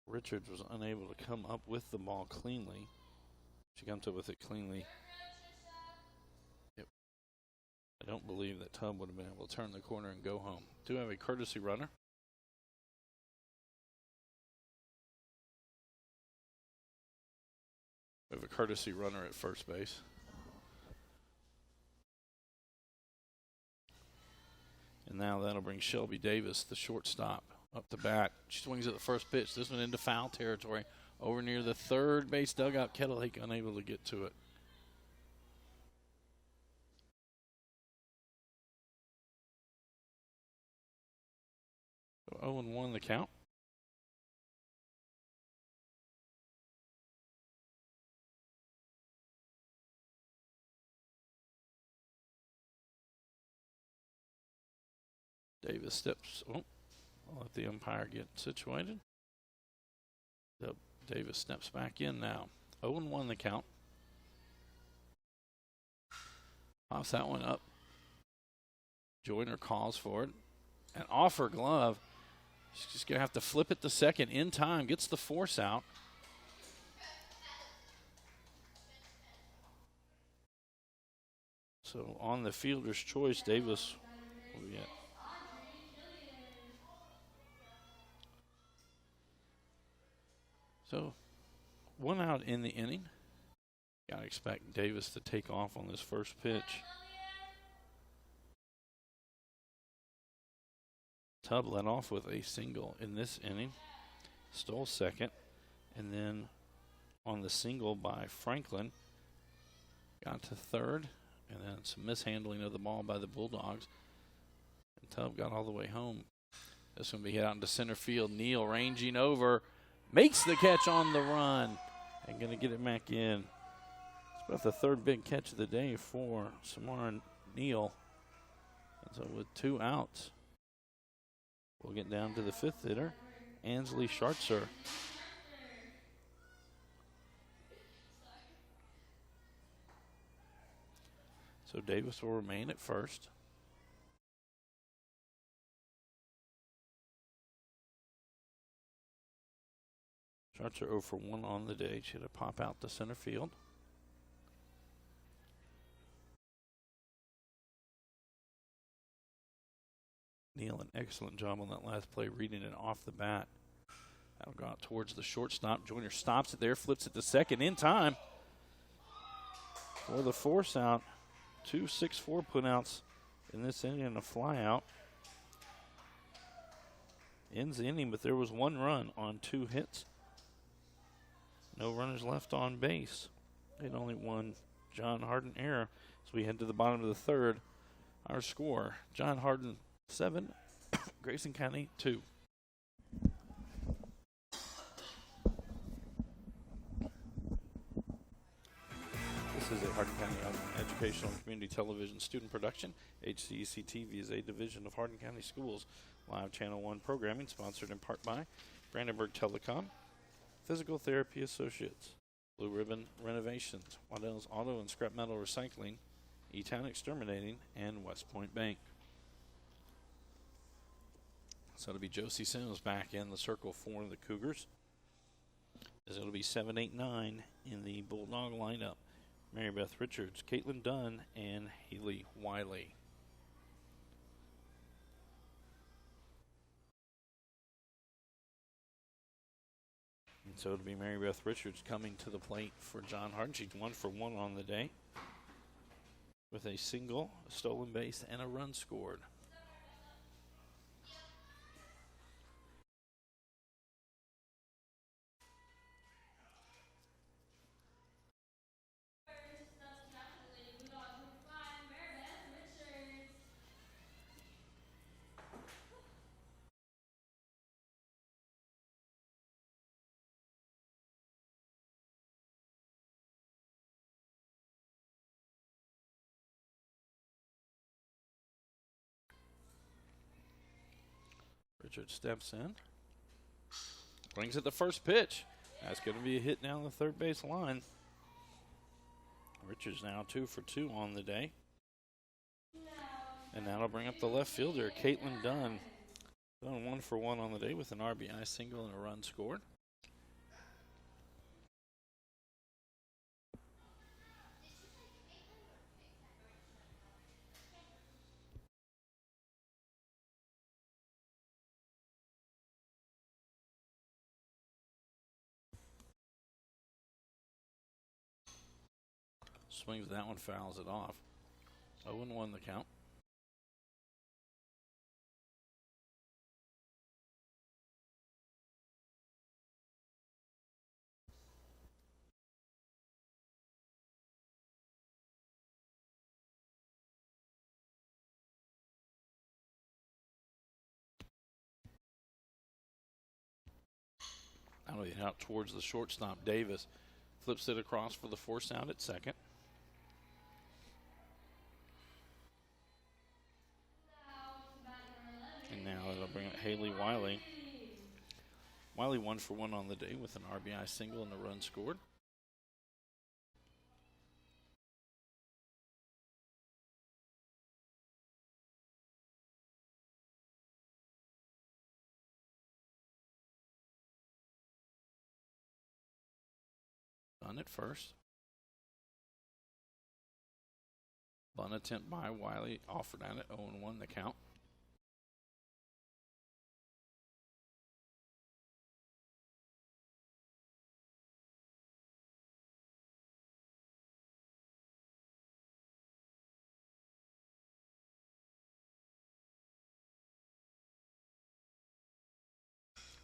Richards was unable to come up with the ball cleanly. She comes up with it cleanly. Yep. I don't believe that Tubb would have been able to turn the corner and go home. Do have a courtesy runner. We have a courtesy runner at first base. And now that'll bring Shelby Davis, the shortstop, up to bat. She swings at the first pitch. This one into foul territory. Over near the third base dugout. Kettlehake unable to get to it. So 0-1 the count. Davis steps. Oh, I'll let the umpire get situated. Davis steps back in now. 0-1 the count. Pops that one up. Joyner calls for it. And off her glove. She's just going to have to flip it to second in time. Gets the force out. So on the fielder's choice, Davis will get. So, 1 out in the inning. Got to expect Davis to take off on this first pitch. Tubb led off with a single in this inning. Stole second. And then on the single by Franklin, got to third. And then some mishandling of the ball by the Bulldogs. And Tubb got all the way home. This one will be hit out into center field. Neal ranging over. Makes the catch on the run and going to get it back in. It's about the third big catch of the day for Samara Neal. And so with 2 outs, we'll get down to the 5th hitter, Ansley Schartzer. So So Davis will remain at first. Shots are 0 for 1 on the day. She had a pop out to center field. Neal, an excellent job on that last play, reading it off the bat. That'll go out towards the shortstop. Joyner stops it there, flips it to second in time for the force out. 2 6-4 putouts in this inning and a fly out. Ends the inning, but there was 1 run on 2 hits. No runners left on base. And only 1 John Hardin error. So we head to the bottom of the third. Our score, John Hardin 7, Grayson County 2. This is a Hardin County Educational and Community Television student production. HCEC-TV is a division of Hardin County Schools. Live Channel 1 programming sponsored in part by Brandenburg Telecom, Physical Therapy Associates, Blue Ribbon Renovations, Waddell's Auto and Scrap Metal Recycling, E-Town Exterminating, and West Point Bank. So it'll be Josie Sims back in the circle for the Cougars, as it'll be 7, 8, 9 in the Bulldog lineup. Mary Beth Richards, Caitlin Dunn, and Haley Wiley. And so it'll be Mary Beth Richards coming to the plate for John Hardin. She's 1 for 1 on the day, with a single, a stolen base, and a run scored. Richard steps in, brings it the first pitch. That's going to be a hit down the third base line. Richards now 2 for 2 on the day. And that'll bring up the left fielder, Caitlin Dunn. Done 1 for 1 on the day with an RBI single and a run scored. Swings that one, fouls it off. 0-1 the count. That'll get out towards the shortstop. Davis flips it across for the force out at second. And now it'll bring up Haley Wiley. Wiley 1 for 1 on the day with an RBI single and a run scored. Done at first. Bunt attempt by Wiley, offered at it, 0-1 the count.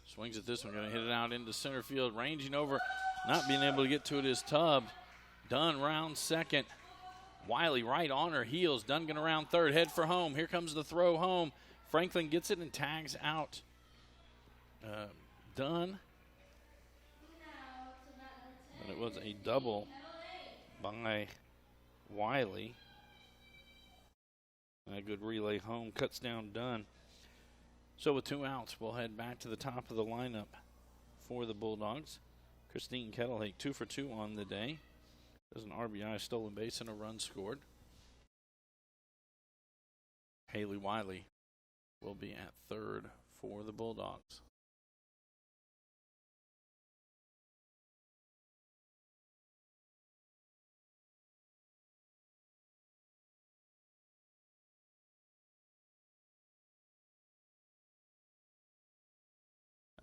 Swings at this one, going to hit it out into center field. Ranging over, not being able to get to it is Tubb. Dunn round second. Wiley right on her heels. Dunn going around third, head for home. Here comes the throw home. Franklin gets it and tags out Dunn. But it was a double by Wiley. And a good relay home, cuts down Dunn. So with 2 outs, we'll head back to the top of the lineup for the Bulldogs. Christine Kettlehake, 2 for 2 on the day. There's an RBI, stolen base, and a run scored. Haley Wiley will be at third for the Bulldogs.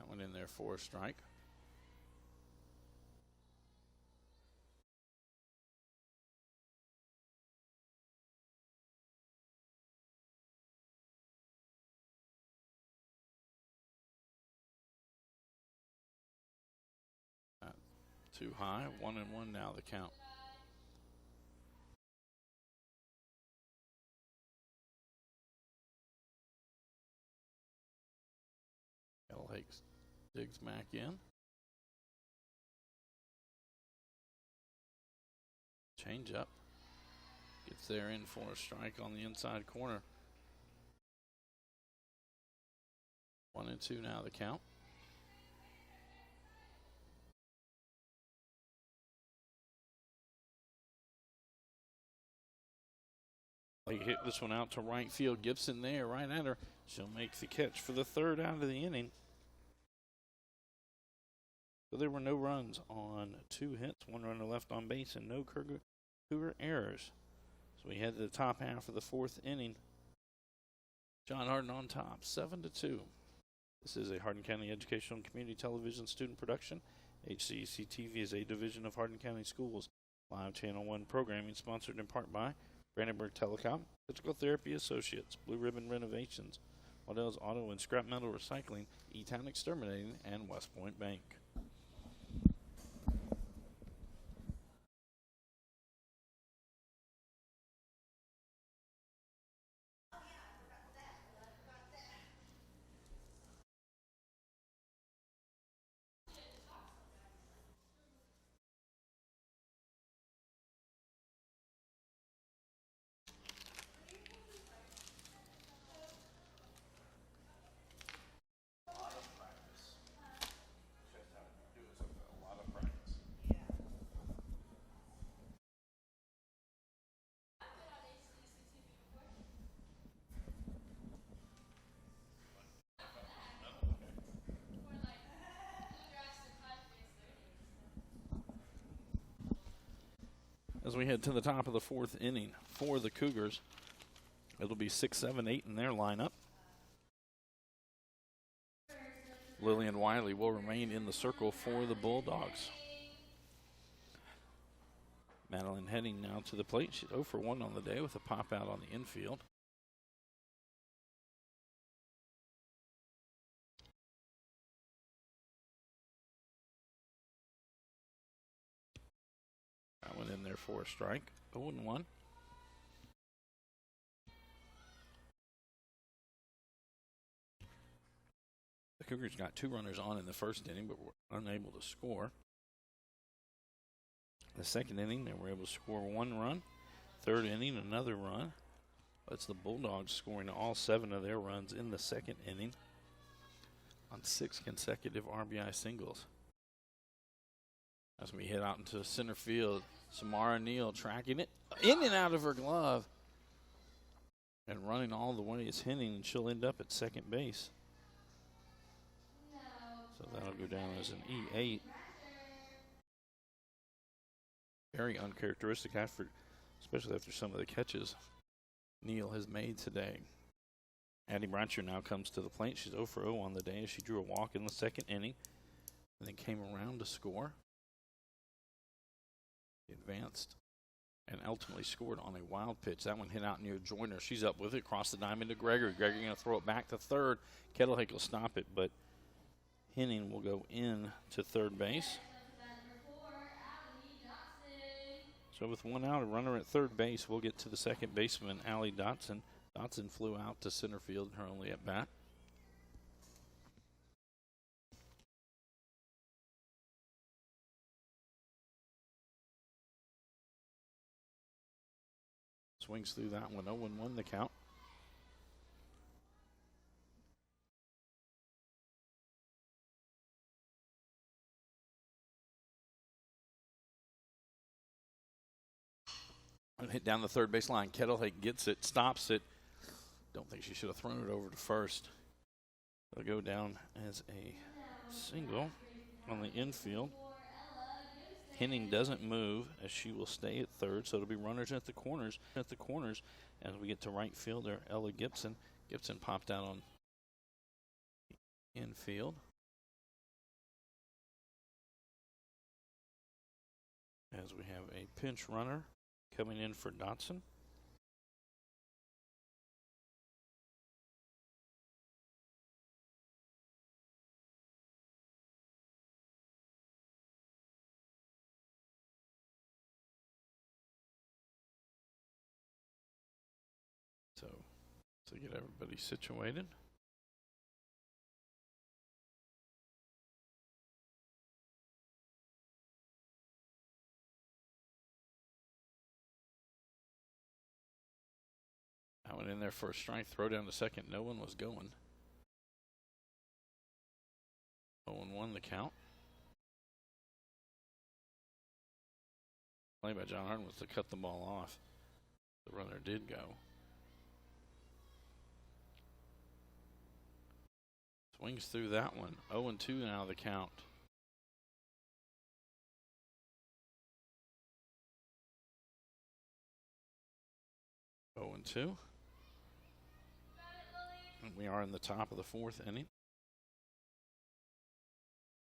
That one in there for a strike. Too high. 1-1 now the count. Kettle Hakes digs back in. Change up. Gets there in for a strike on the inside corner. 1-2 now the count. They hit this one out to right field. Gibson there, right at her. She'll make the catch for the third out of the inning. So there were no runs on 2 hits, 1 runner left on base, and no Cougar errors. So we head to the top half of the 4th inning. John Hardin on top, 7-2. This is a Hardin County Educational and Community Television student production. HCEC-TV is a division of Hardin County Schools. Live Channel 1 programming sponsored in part by Brandenburg Telecom, Physical Therapy Associates, Blue Ribbon Renovations, Waddell's Auto and Scrap Metal Recycling, E-Town Exterminating, and West Point Bank. As we head to the top of the 4th inning for the Cougars, it'll be 6, 7, 8 in their lineup. Lillian Wiley will remain in the circle for the Bulldogs. Madeline Heading now to the plate. She's 0 for 1 on the day with a pop out on the infield. That one in there for a strike. 0-1. The Cougars got 2 runners on in the 1st inning, but were unable to score. The 2nd inning, they were able to score 1 run. 3rd inning, another run. That's the Bulldogs scoring all 7 of their runs in the 2nd inning on 6 consecutive RBI singles. As we head out into center field, Samara Neal tracking it in and out of her glove. And running all the way is Henning, and she'll end up at second base. So that'll go down as an E8. Very uncharacteristic effort, especially after some of the catches Neal has made today. Addie Bratcher now comes to the plate. She's 0 for 0 on the day as she drew a walk in the 2nd inning and then came around to score. She advanced and ultimately scored on a wild pitch. That one hit out near Joyner. She's up with it, across the diamond to Gregory. Gregory going to throw it back to third. Kettlehake will stop it, but Henning will go in to third base. So with 1 out, a runner at third base, we'll get to the second baseman, Allie Dotson. Dotson flew out to center field in her only at bat. Swings through that one, 0-1 the count. Hit down the third base line. Kettlehake gets it, stops it, Don't think she should have thrown it over to first. It'll go down as a single on the infield. Henning doesn't move as she will stay at third, so it'll be runners at the corners. As we get to right fielder Ella Gibson. Gibson popped out on infield. As we have a pinch runner coming in for Dotson. So to get everybody situated. I went in there for a strike, throw down to second. No one was going. 0-1 the count. Play by John Hardin was to cut the ball off. The runner did go. Swings through that one. 0-2 now the count. And 2. And we are in the top of the fourth inning.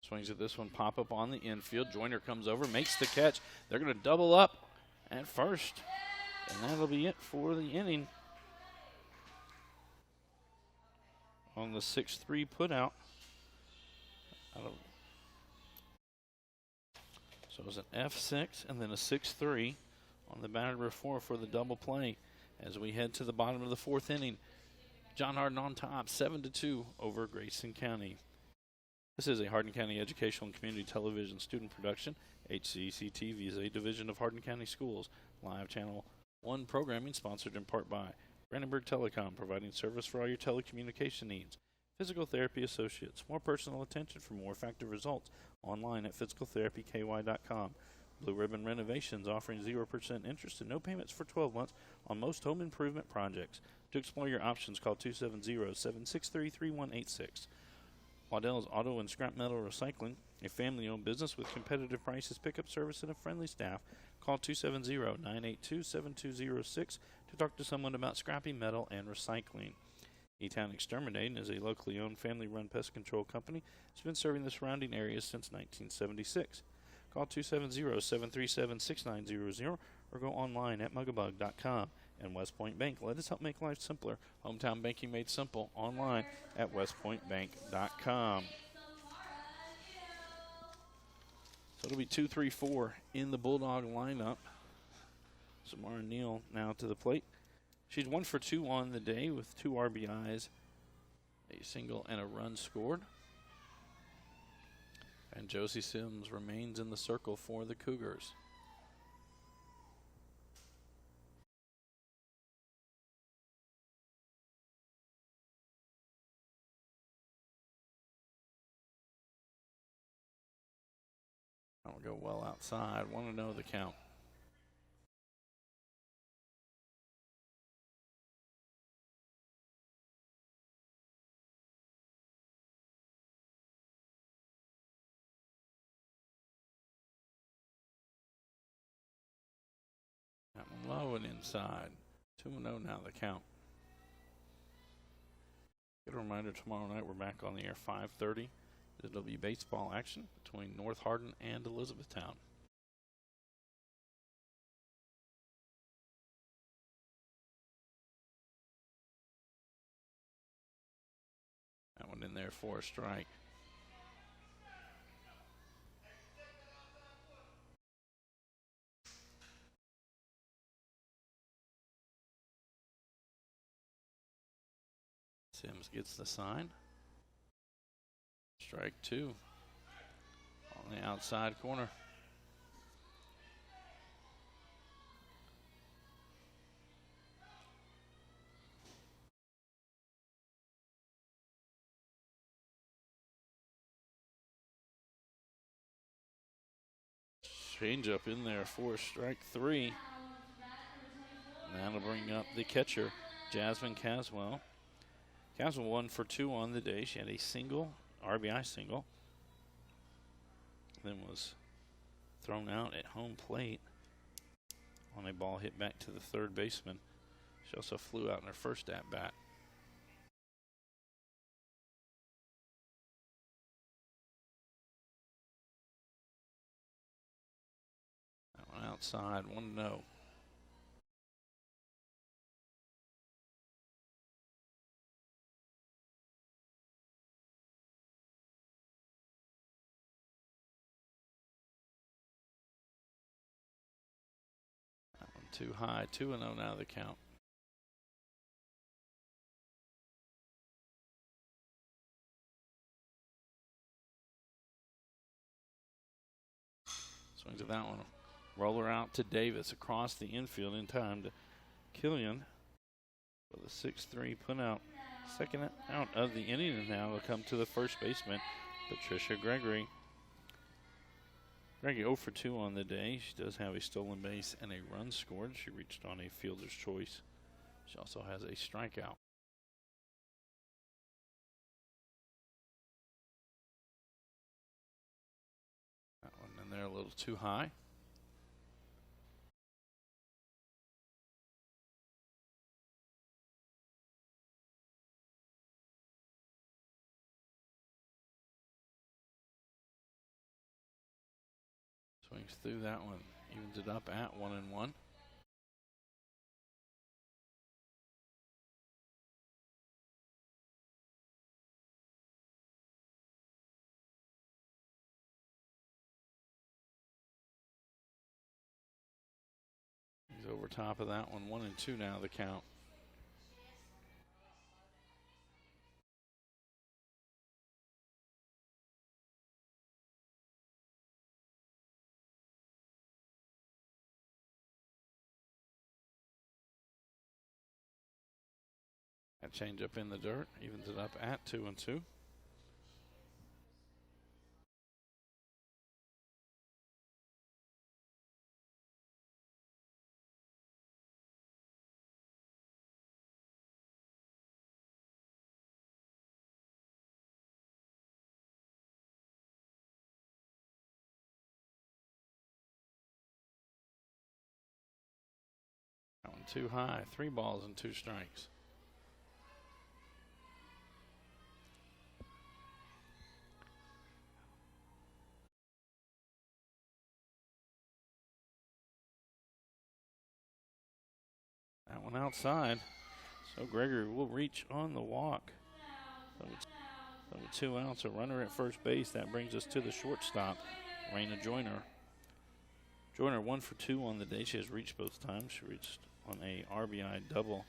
Swings at this one, pop up on the infield. Joyner comes over, makes the catch. They're going to double up at first. And that'll be it for the inning. On the 6-3 putout. So it was an F6 and then a 6-3 on the batted before for the double play. As we head to the bottom of the fourth inning, John Hardin on top, 7-2 over Grayson County. This is a Hardin County Educational and Community Television student production. HCEC-TV is a division of Hardin County Schools. Live Channel 1 programming sponsored in part by Brandenburg Telecom, providing service for all your telecommunication needs. Physical Therapy Associates, more personal attention for more effective results. Online at physicaltherapyky.com. Blue Ribbon Renovations, offering 0% interest and no payments for 12 months on most home improvement projects. To explore your options, call 270-763-3186. Waddell's Auto and Scrap Metal Recycling, a family-owned business with competitive prices, pickup service, and a friendly staff. Call 270-982-7206 to talk to someone about scrappy metal and recycling. E-Town Exterminating is a locally owned, family-run pest control company that's been serving the surrounding areas since 1976. Call 270-737-6900 or go online at mugabug.com. And West Point Bank, let us help make life simpler. Hometown banking made simple, online at westpointbank.com. So it'll be 2-3-4 in the Bulldog lineup. Samara Neal now to the plate. She's 1 for 2 on the day with 2 RBIs, a single and a run scored. And Josie Sims remains in the circle for the Cougars. That will go well outside. 1-0 the count. That one low and inside. 2-0 now the count. Good reminder, tomorrow night we're back on the air 5:30. It'll be baseball action between North Hardin and Elizabethtown. That one in there for a strike. Sims gets the sign. Strike 2 on the outside corner. Change up in there for strike 3. And that'll bring up the catcher, Jasmine Caswell. Caswell 1 for 2 on the day. She had a single, RBI single. Then was thrown out at home plate on a ball hit back to the third baseman. She also flew out in her first at-bat. That one outside, 1-0. Too high, 2-0 now the count. Swings at that one. Roller out to Davis across the infield in time to Killian with a 6-3 put out. Second out of the inning, and now will come to the first baseman, Patricia Gregory. Gregory 0 for 2 on the day. She does have a stolen base and a run scored. She reached on a fielder's choice. She also has a strikeout. That one in there a little too high. Swings through that one. Evens it up at 1-1. He's over top of that one. 1-2 now the count. That change up in the dirt, evens it up at 2-2. That one too high. 3 balls and 2 strikes. That one outside. So Gregory will reach on the walk. So with 2 outs, a runner at first base. That brings us to the shortstop, Rayna Joyner. Joyner 1 for 2 on the day. She has reached both times. She reached on a RBI double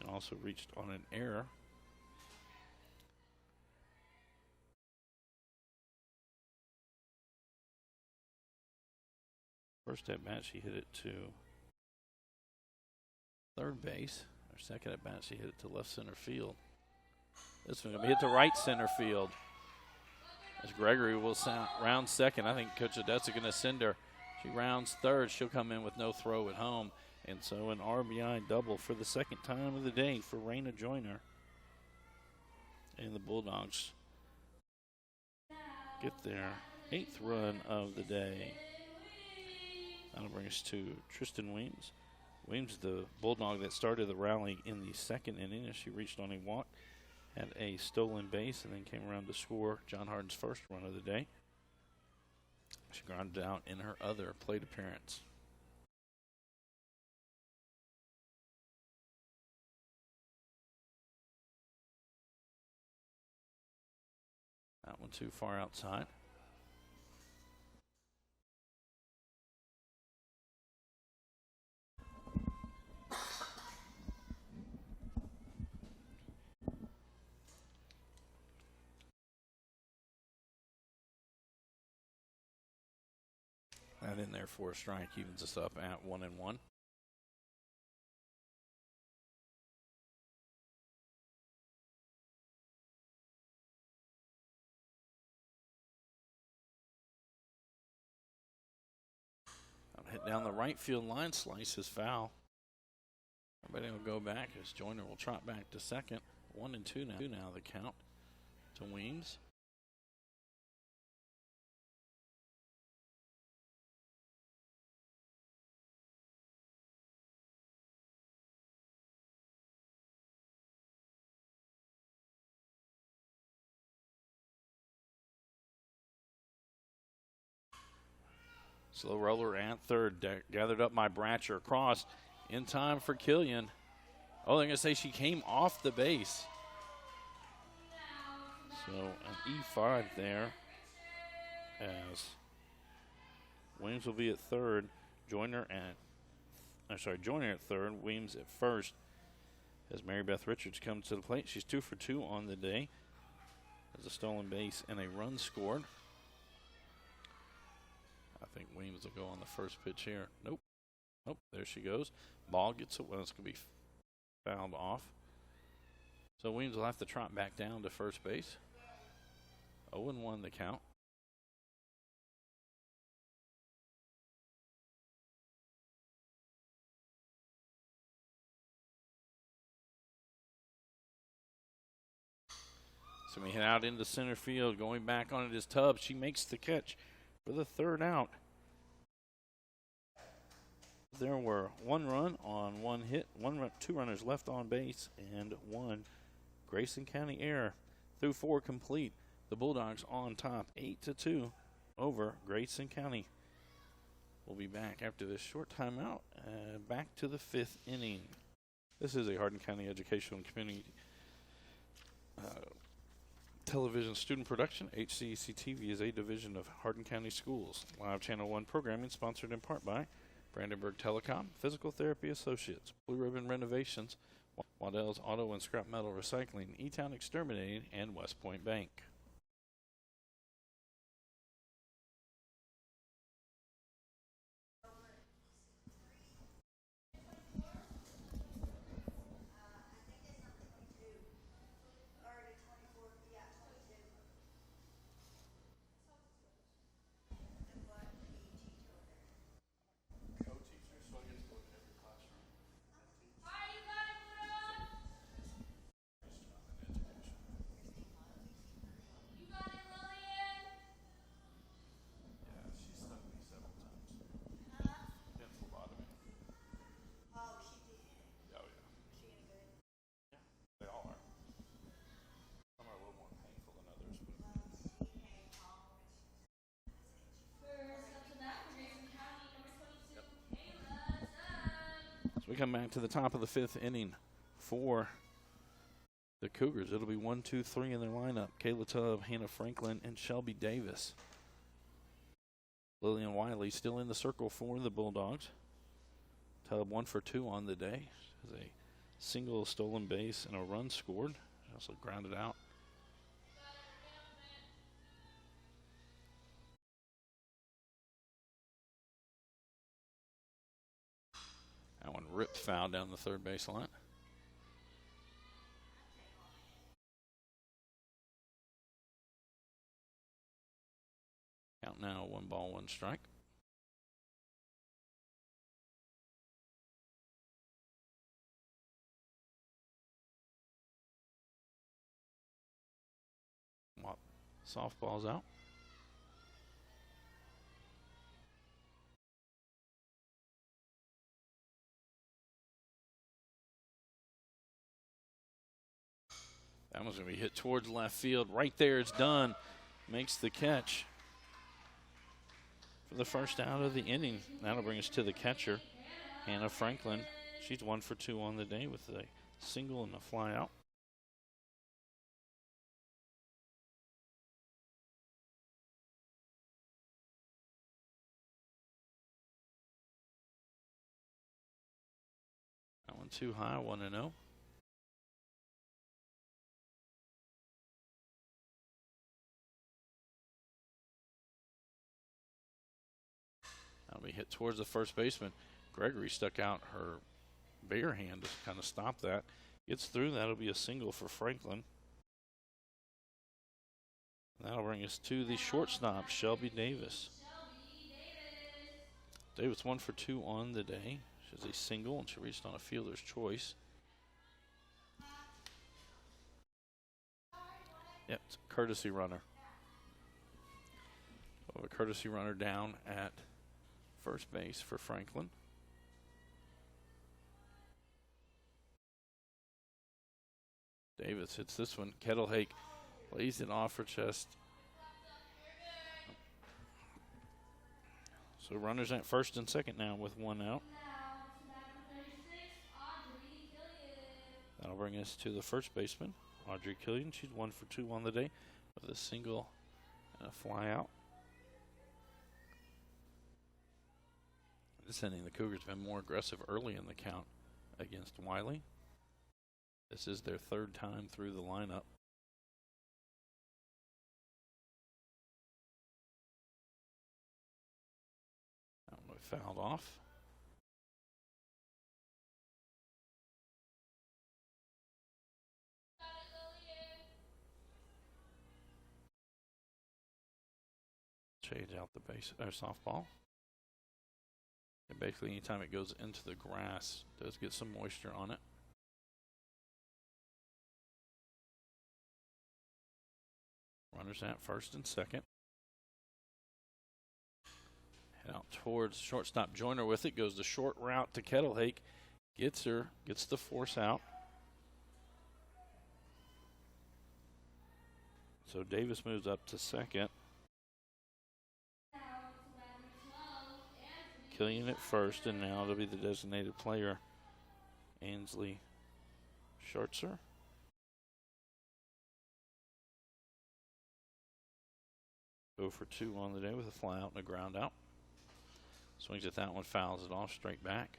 and also reached on an error. First at bat, she hit it to third base. Her second at bat, she hit it to left center field. This one's going to be hit to right center field. As Gregory will round second. I think Coach Odessa going to send her. She rounds third. She'll come in with no throw at home. And so an RBI double for the second time of the day for Rayna Joyner. And the Bulldogs get their 8th run of the day. That'll bring us to Tristan Williams. Williams, the Bulldog that started the rally in the second inning as she reached on a walk, had a stolen base, and then came around to score John Hardin's first run of the day. She grounded out in her other plate appearance. That one too far outside. That in there for a strike, evens us up at 1-1. Hit down the right field line, slice is foul. Everybody will go back as Joyner will trot back to second. 1-2 now the count to Weems. Slow roller at third, gathered up by Bratcher across in time for Killian. Oh, they're going to say she came off the base. So an E5 there as Williams will be at third. Joyner at third, Weems at first as Mary Beth Richards comes to the plate. She's 2 for 2 on the day. There's a stolen base and a run scored. I think Weems will go on the first pitch here. Nope. There she goes. Ball gets it. Well, it's going to be fouled off. So Weems will have to trot back down to first base. 0-1 the count. So we head out into center field. Going back on it is Tubbs. She makes the catch for the third out. There were one run on one hit, two runners left on base, and one Grayson County error. Through 4 complete. The Bulldogs on top 8-2 over Grayson County. We'll be back after this short timeout. Back to the 5th inning. This is a Hardin County Educational and Community Television student production. HCEC-TV is a division of Hardin County Schools. Live Channel 1 programming sponsored in part by Brandenburg Telecom, Physical Therapy Associates, Blue Ribbon Renovations, Waddell's Auto and Scrap Metal Recycling, E-Town Exterminating, and West Point Bank. We come back to the top of the 5th inning for the Cougars. It'll be 1, 2, 3 in their lineup. Kayla Tubb, Hannah Franklin, and Shelby Davis. Lillian Wiley still in the circle for the Bulldogs. Tubb 1 for 2 on the day. Has a single, stolen base, and a run scored. Also grounded out. That one ripped foul down the third base line. Count now 1 ball, 1 strike. Softball's out. That one's going to be hit towards left field. Right there, it's done. Makes the catch for the first out of the inning. That'll bring us to the catcher, Hannah Franklin. She's 1 for 2 on the day with a single and a fly out. That one too high, 1-0. That'll be hit towards the first baseman. Gregory stuck out her bare hand to kind of stop that. Gets through. That'll be a single for Franklin. That'll bring us to the shortstop, Shelby Davis. Davis 1 for 2 on the day. She's a single, and she reached on a fielder's choice. Yep, it's a courtesy runner. We'll have a courtesy runner down at first base for Franklin. Davis hits this one. Kettlehake lays it off her chest. So runners at first and second now with one out. That'll bring us to the first baseman, Audrey Killian. She's 1 for 2 on the day with a single and a fly out. This inning, the Cougars have been more aggressive early in the count against Wiley. This is their third time through the lineup. That one fouled off. Change out the base or softball. And basically, anytime it goes into the grass, it does get some moisture on it. Runners at first and second. Head out towards shortstop Joyner with it. Goes the short route to Kettlehake. Gets her. Gets the force out. So Davis moves up to second. Killian at first, and now it'll be the designated player, Ainsley Schartzer. Go for 2 on the day with a fly out and a ground out. Swings at that one, fouls it off straight back.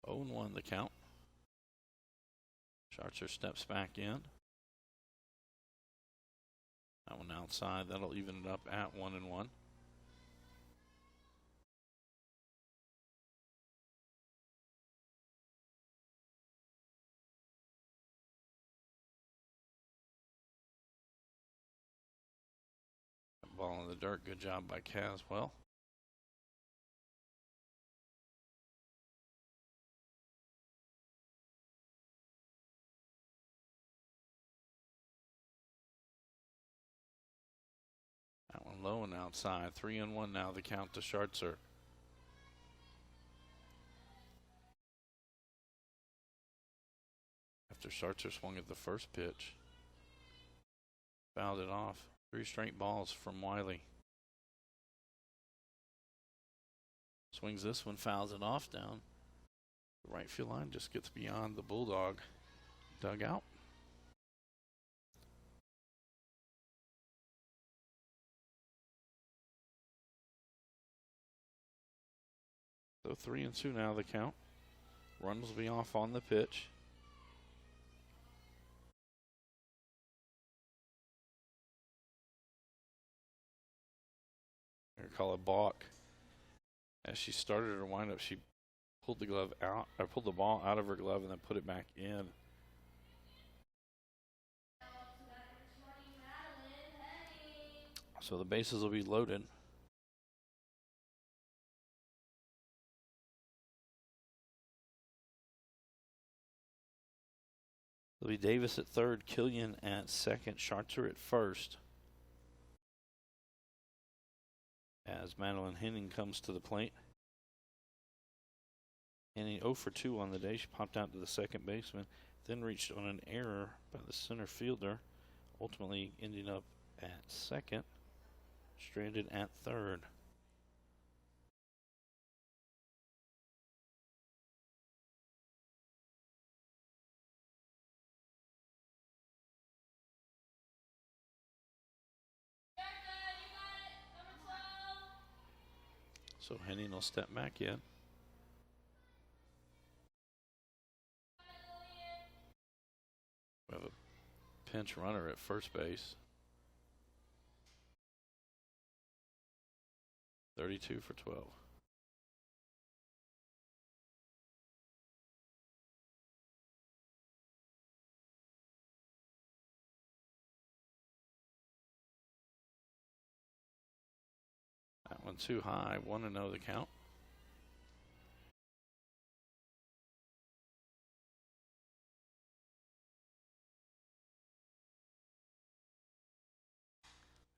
Oh, 0-1 the count. Schartzer steps back in. That one outside. That'll even it up at 1-1. Ball in the dirt. Good job by Caswell. That one low and outside. 3-1 now. The count to Schartzer. After Schartzer swung at the first pitch, fouled it off. 3 straight balls from Wiley. Swings this one, fouls it off down. The right field line just gets beyond the Bulldog dugout. So 3-2 now the count. Runs will be off on the pitch. Call it balk. As she started her windup, she pulled the glove out, or pulled the ball out of her glove and then put it back in. So the bases will be loaded. It'll be Davis at third, Killian at second, Schartzer at first. As Madeline Henning comes to the plate. Henning 0 for 2 on the day. She popped out to the second baseman, then reached on an error by the center fielder, ultimately ending up at second, stranded at third. So Henning will step back in. We have a pinch runner at first base. 32 for 12. one too high. 1-0 the count.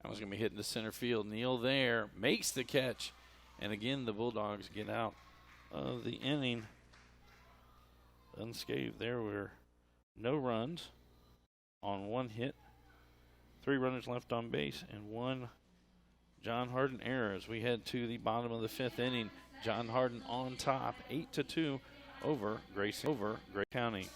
That was going to be hitting to center field. Neal there makes the catch. And again, the Bulldogs get out of the inning unscathed. There were no runs on one hit, 3 runners left on base, and 1 John Hardin error as we head to the bottom of the 5th inning. John Hardin on top, 8-2 over Grayson, over Gray County.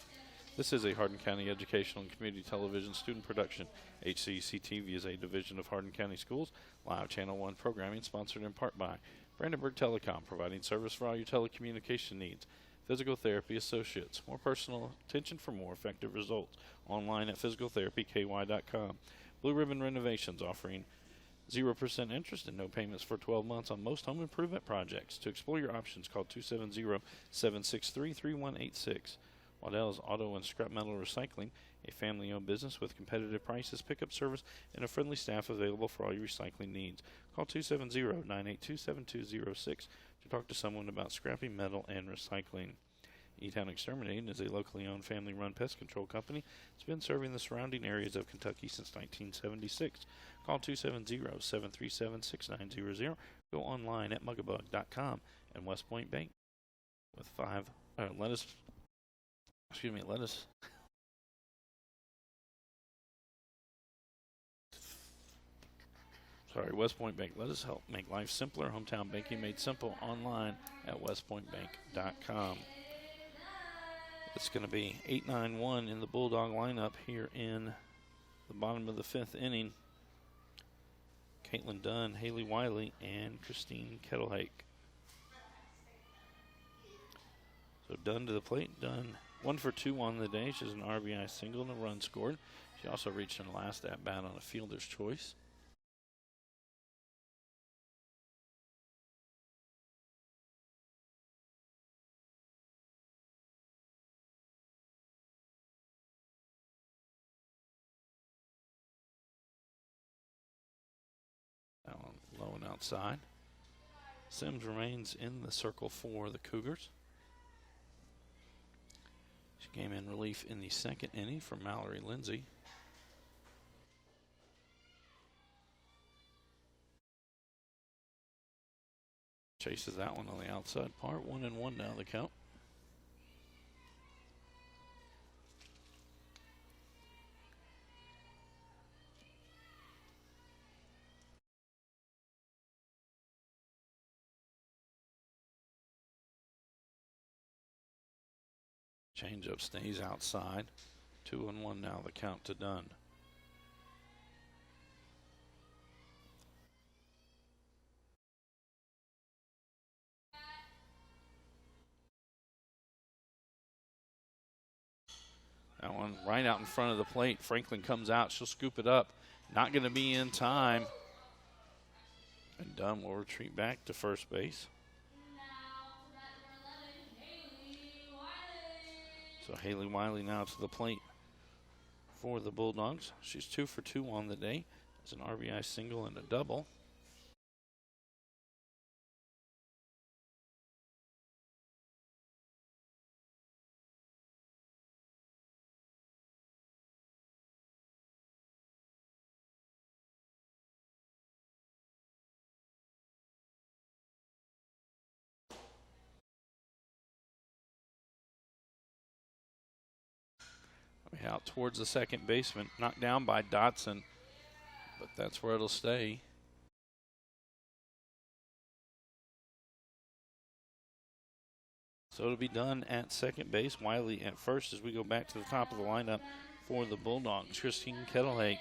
This is a Hardin County Educational and Community Television student production. HCEC-TV is a division of Hardin County Schools. Live Channel 1 programming sponsored in part by Brandenburg Telecom, providing service for all your telecommunication needs. Physical Therapy Associates, more personal attention for more effective results. Online at physicaltherapyky.com. Blue Ribbon Renovations, offering 0% interest and no payments for 12 months on most home improvement projects. To explore your options, call 270-763-3186. Waddell's Auto and Scrap Metal Recycling, a family-owned business with competitive prices, pickup service, and a friendly staff available for all your recycling needs. Call 270-982-7206 to talk to someone about scrapping metal and recycling. E-Town Exterminating is a locally owned family-run pest control company that's been serving the surrounding areas of Kentucky since 1976. Call 270-737-6900. Go online at mugabug.com. And West Point Bank with West Point Bank. Let us help make life simpler. Hometown banking made simple online at westpointbank.com. It's going to be 8-9-1 in the Bulldog lineup here in the bottom of the 5th inning. Caitlin Dunn, Haley Wiley, and Christine Kettlehake. So Dunn to the plate. Dunn 1 for 2 on the day. She has an RBI single and a run scored. She also reached in the last at-bat on a fielder's choice. That one low and outside. Sims remains in the circle for the Cougars. She came in relief in the 2nd inning for Mallory Lindsay. Chases that one on the outside part. 1-1 now the count. Changeup stays outside. 2-1 now the count to Dunn. That one right out in front of the plate. Franklin comes out. She'll scoop it up. Not going to be in time. And Dunn will retreat back to first base. So Haley Wiley now to the plate for the Bulldogs. She's 2 for 2 on the day. It's an RBI single and a double. Out towards the second baseman, knocked down by Dotson, but that's where it'll stay. So it'll be done at second base. Wiley at first as we go back to the top of the lineup for the Bulldogs. Christine Kettlehake.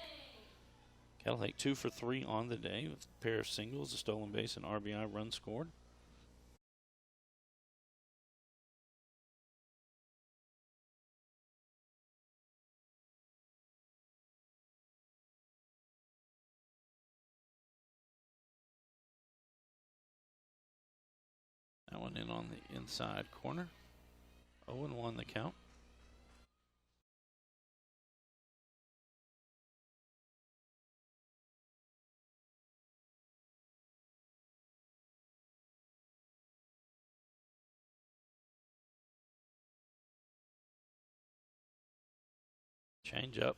Kettlehake 2 for 3 on the day with a pair of singles, a stolen base, and RBI run scored. That one in on the inside corner. 0-1 the count. Change up.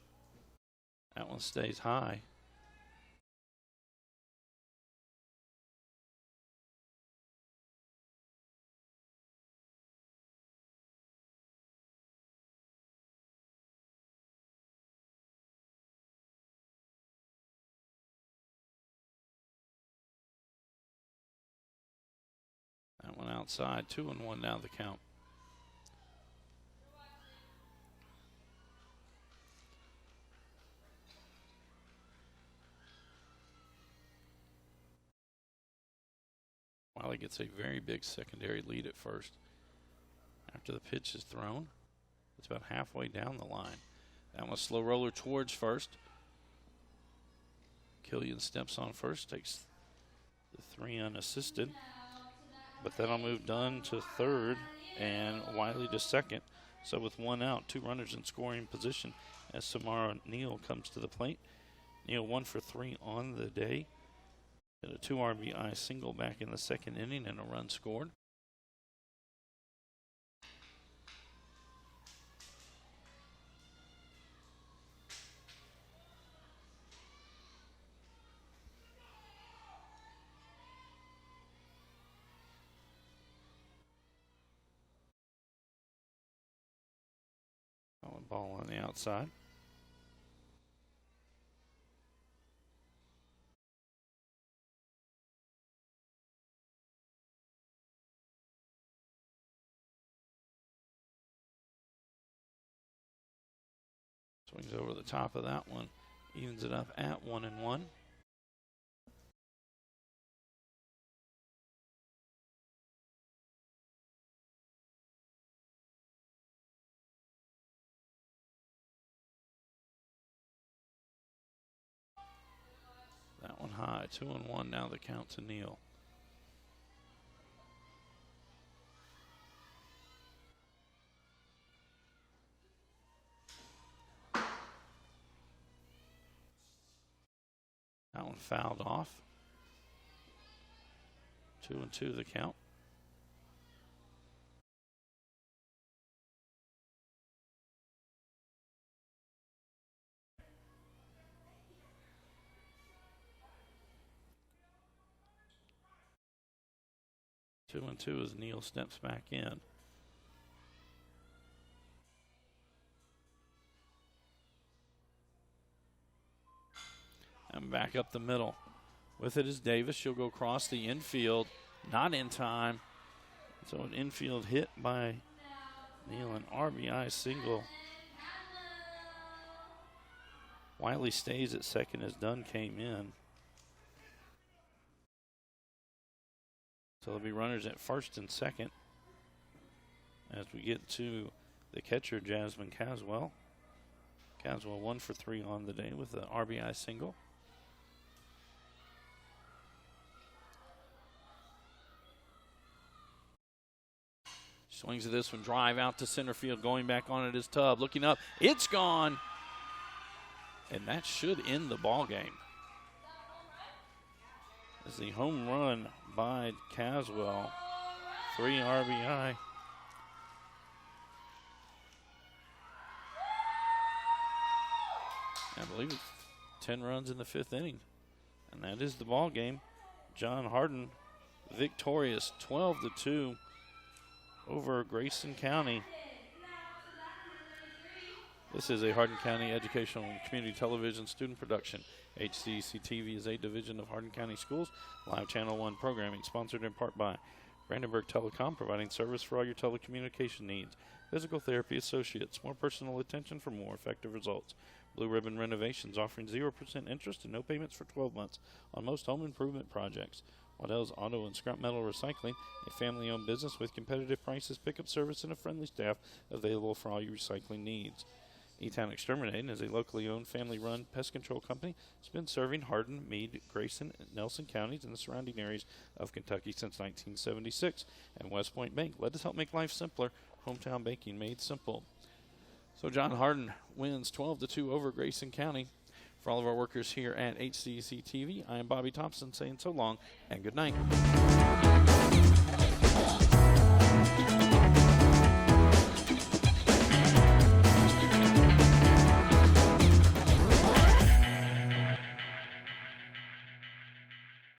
That one stays high. That one outside. 2-1 now the count. Wiley gets a very big secondary lead at first. After the pitch is thrown, it's about halfway down the line. That one's slow roller towards first. Killian steps on first, takes the 3 unassisted. But that'll move Dunn to third and Wiley to second. So with 1 out, 2 runners in scoring position as Samara Neal comes to the plate. Neal 1 for 3 on the day. Did a 2 RBI single back in the 2nd inning and a run scored. Ball on the outside. Swings over the top of that one. Evens it up at 1-1. That one high. 2-1 now the count to Neal. That one fouled off. 2-2 the count. Two and two as Neal steps back in. And back up the middle. With it is Davis. She'll go across the infield. Not in time. So an infield hit by Neal, an RBI single. Wiley stays at second as Dunn came in. So there'll be runners at first and second as we get to the catcher, Jasmine Caswell. Caswell 1 for 3 on the day with an RBI single. Swings at this one, drive out to center field, going back on it is Tubb. Looking up, it's gone. And that should end the ball game. As the home run by Caswell, 3 RBI. I believe it's 10 runs in the 5th inning. And that is the ball game. John Hardin victorious 12-2 over Grayson County. This is a Hardin County Educational and Community Television student production. HCEC-TV is a division of Hardin County Schools. Live Channel 1 programming sponsored in part by Brandenburg Telecom, providing service for all your telecommunication needs. Physical Therapy Associates, more personal attention for more effective results. Blue Ribbon Renovations, offering 0% interest and no payments for 12 months on most home improvement projects. Waddell's Auto and Scrap Metal Recycling, a family-owned business with competitive prices, pickup service, and a friendly staff available for all your recycling needs. E-Town Exterminating is a locally owned, family-run pest control company. It's been serving Hardin, Meade, Grayson, and Nelson counties and the surrounding areas of Kentucky since 1976. And West Point Bank, let us help make life simpler. Hometown banking made simple. So John Hardin wins 12-2 over Grayson County. For all of our workers here at HCEC-TV, I am Bobby Thompson saying so long and good night.